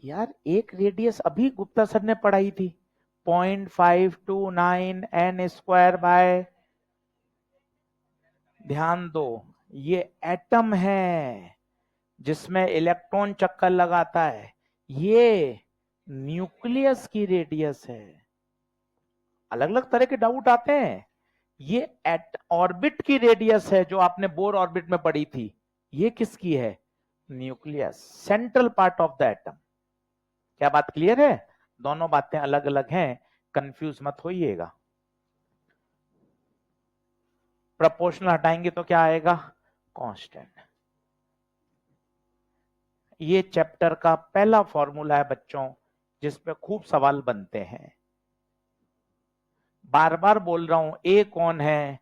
यार एक रेडियस अभी गुप्ता सर ने पढ़ाई थी, 0.529 n स्क्वायर बाय, ध्यान दो ये एटम है जिसमें इलेक्ट्रॉन चक्कर लगाता है, ये न्यूक्लियस की रेडियस है। अलग अलग तरह के डाउट आते हैं। ये एट ऑर्बिट की रेडियस है जो आपने बोर ऑर्बिट में पढ़ी थी, ये किसकी है? Nucleus, central part of the atom. क्या बात क्लियर है? दोनों बातें अलग अलग हैं, कंफ्यूज मत होइएगा। प्रोपोर्शनल हटाएंगे तो क्या आएगा? कांस्टेंट। ये चैप्टर का पहला फॉर्मूला है बच्चों, जिस पे खूब सवाल बनते हैं। बार बार बोल रहा हूं, ए कौन है?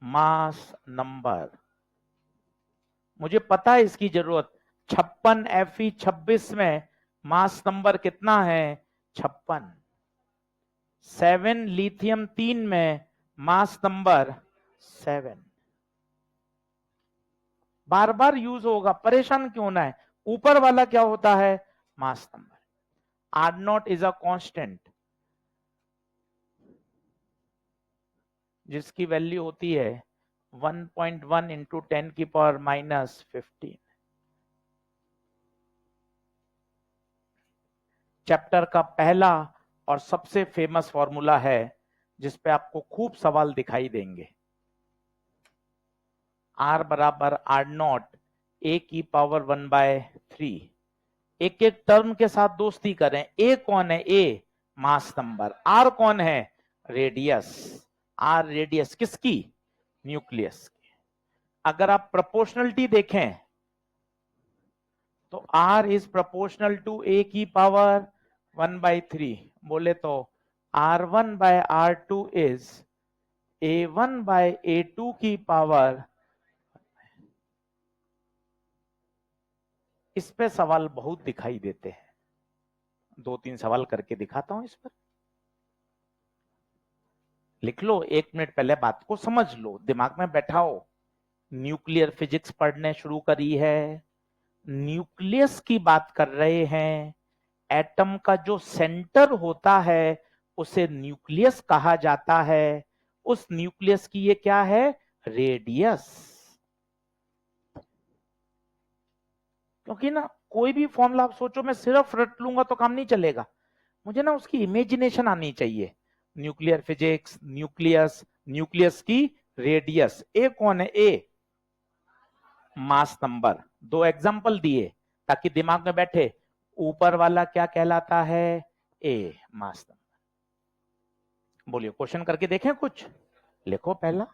Mass number. मुझे पता है इसकी जरूरत। 56 Fe 26 में मास नंबर कितना है? 56। 7 लिथियम 3 में मास नंबर 7। बार बार यूज होगा, परेशान क्यों ना है। ऊपर वाला क्या होता है? Mass number. R naught is a constant, जिसकी वैल्यू होती है 1.1 इंटू 10 की पावर -15। चैप्टर का पहला और सबसे फेमस फॉर्मूला है, जिस पे आपको खूब सवाल दिखाई देंगे। R बराबर आर नॉट ए की पावर 1/3। एक एक टर्म के साथ दोस्ती करें। ए कौन है? ए मास नंबर। आर कौन है? रेडियस। आर रेडियस किसकी? न्यूक्लियस की। अगर आप प्रोपोर्शनलिटी देखें तो R इज प्रोपोर्शनल टू ए की पावर 1/3। बोले तो R1/R2 इज A1/A2 की पावर। इस पे सवाल बहुत दिखाई देते हैं, 2-3 सवाल करके दिखाता हूं इस पर। लिख लो, 1 मिनट पहले बात को समझ लो, दिमाग में बैठाओ। न्यूक्लियर फिजिक्स पढ़ने शुरू करी है, न्यूक्लियस की बात कर रहे हैं। एटम का जो सेंटर होता है उसे न्यूक्लियस कहा जाता है। उस न्यूक्लियस की ये क्या है? रेडियस। क्योंकि ना कोई भी फॉर्मूला आप सोचो मैं सिर्फ रट लूंगा तो काम नहीं चलेगा, मुझे ना उसकी इमेजिनेशन आनी चाहिए। न्यूक्लियर फिजिक्स, न्यूक्लियस, न्यूक्लियस की रेडियस। ए कौन है? ए मास नंबर। 2 एग्जांपल दिए ताकि दिमाग में बैठे। ऊपर वाला क्या कहलाता है? ए मास नंबर। बोलिए, क्वेश्चन करके देखें कुछ। लिखो पहला,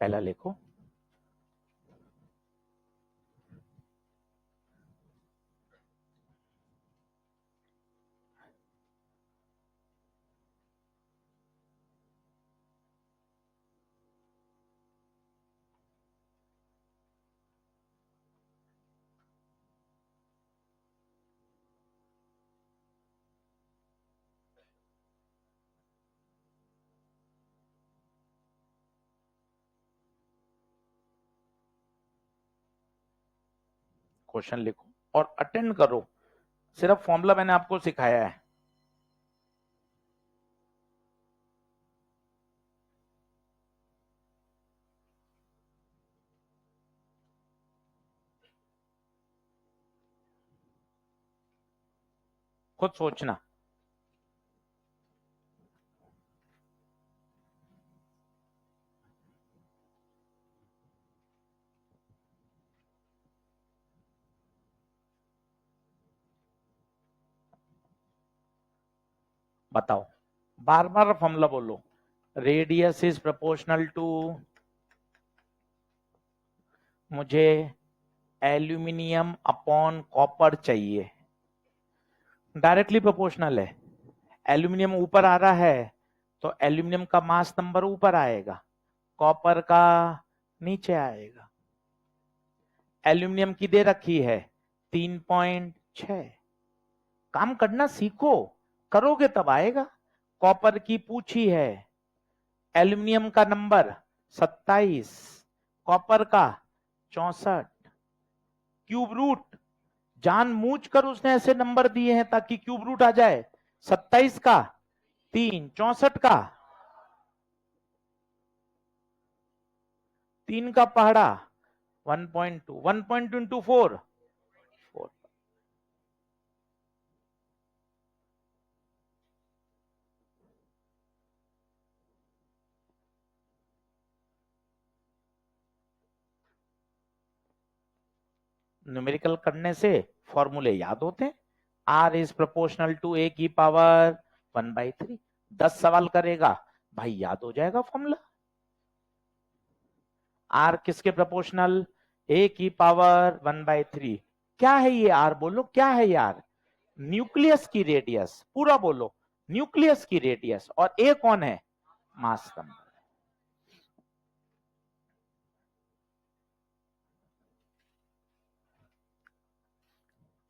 पहला लिखो। क्वेश्चन लिखो और अटेंड करो। सिर्फ फॉर्मूला मैंने आपको सिखाया है। खुद सोचना। बताओ, बार बार फॉर्मूला बोलो। रेडियस इज प्रोपोर्शनल टू, मुझे एल्यूमिनियम अपॉन कॉपर चाहिए। डायरेक्टली प्रोपोर्शनल है। एल्यूमिनियम ऊपर आ रहा है तो एल्यूमिनियम का मास नंबर ऊपर आएगा, कॉपर का नीचे आएगा। एल्यूमिनियम की दे रखी है 3.6। काम करना सीखो, करोगे तब आएगा। कॉपर की पूछी है, एल्यूमिनियम का नंबर 27, कॉपर का 64। क्यूब रूट जानबूझ कर उसने ऐसे नंबर दिए हैं ताकि क्यूब रूट आ जाए। 27 का 3, 64 का 3 का पहाड़ा 1.2, 1.2 इंटू 4, 4। न्यूमेरिकल करने से फॉर्मूले याद होते हैं। R is proportional to A की पावर 1/3। 10 सवाल करेगा भाई याद हो जाएगा फॉर्मूला। R किसके प्रोपोर्शनल? A की पावर 1/3। क्या है ये R? बोलो क्या है यार? न्यूक्लियस की रेडियस। पूरा बोलो, न्यूक्लियस की रेडियस। और A कौन है? Mass number.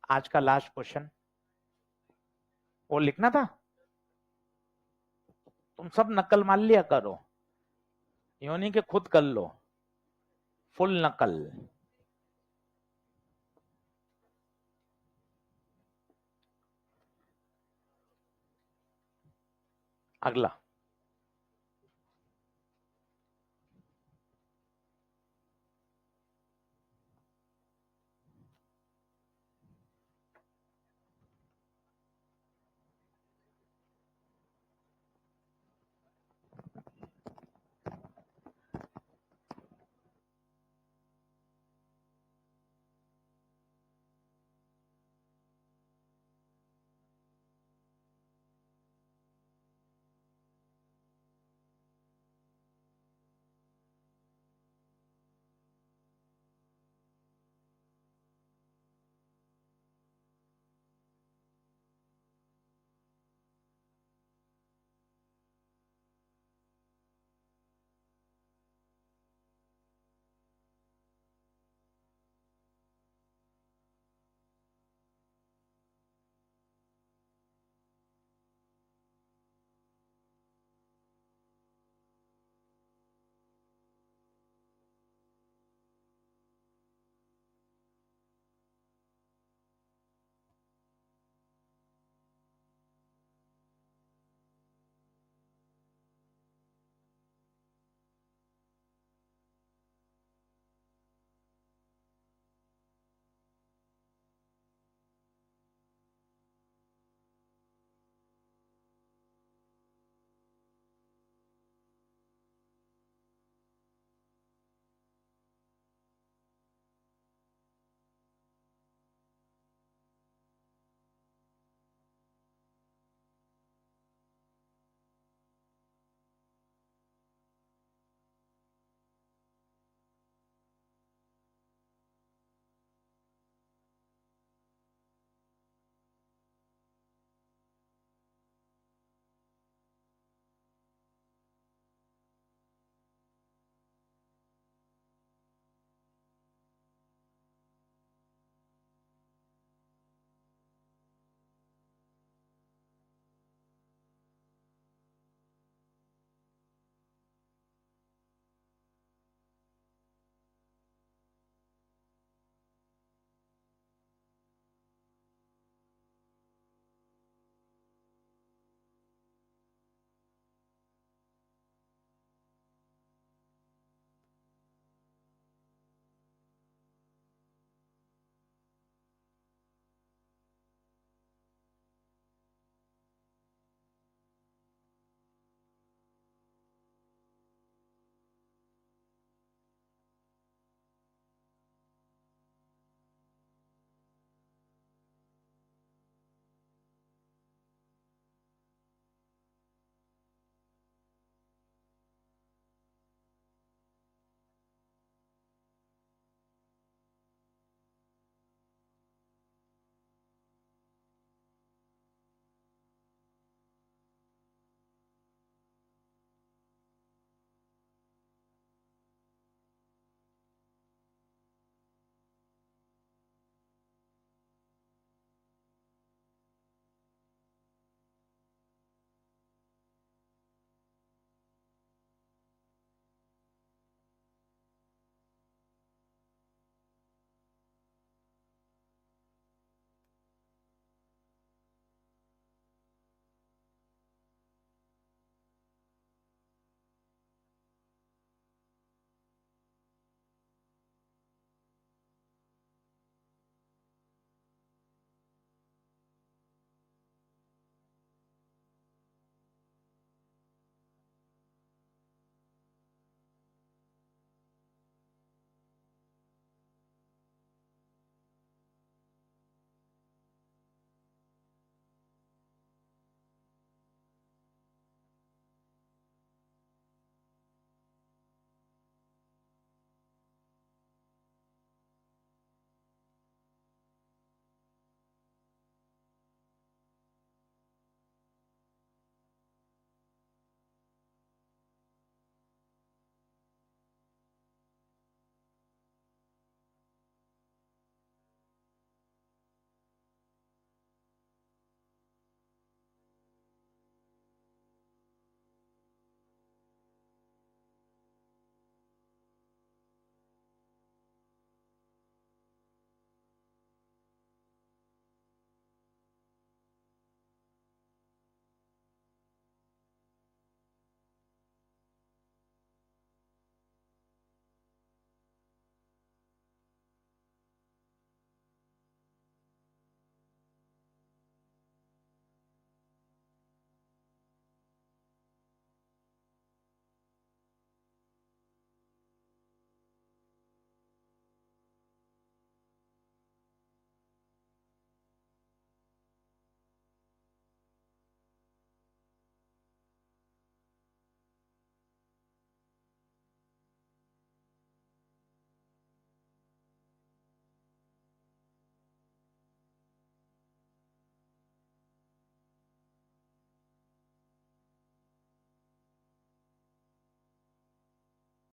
आज का लास्ट क्वेश्चन वो लिखना था, तुम सब नकल मान लिया करो, यूं नहीं कि खुद कर लो, फुल नकल। अगला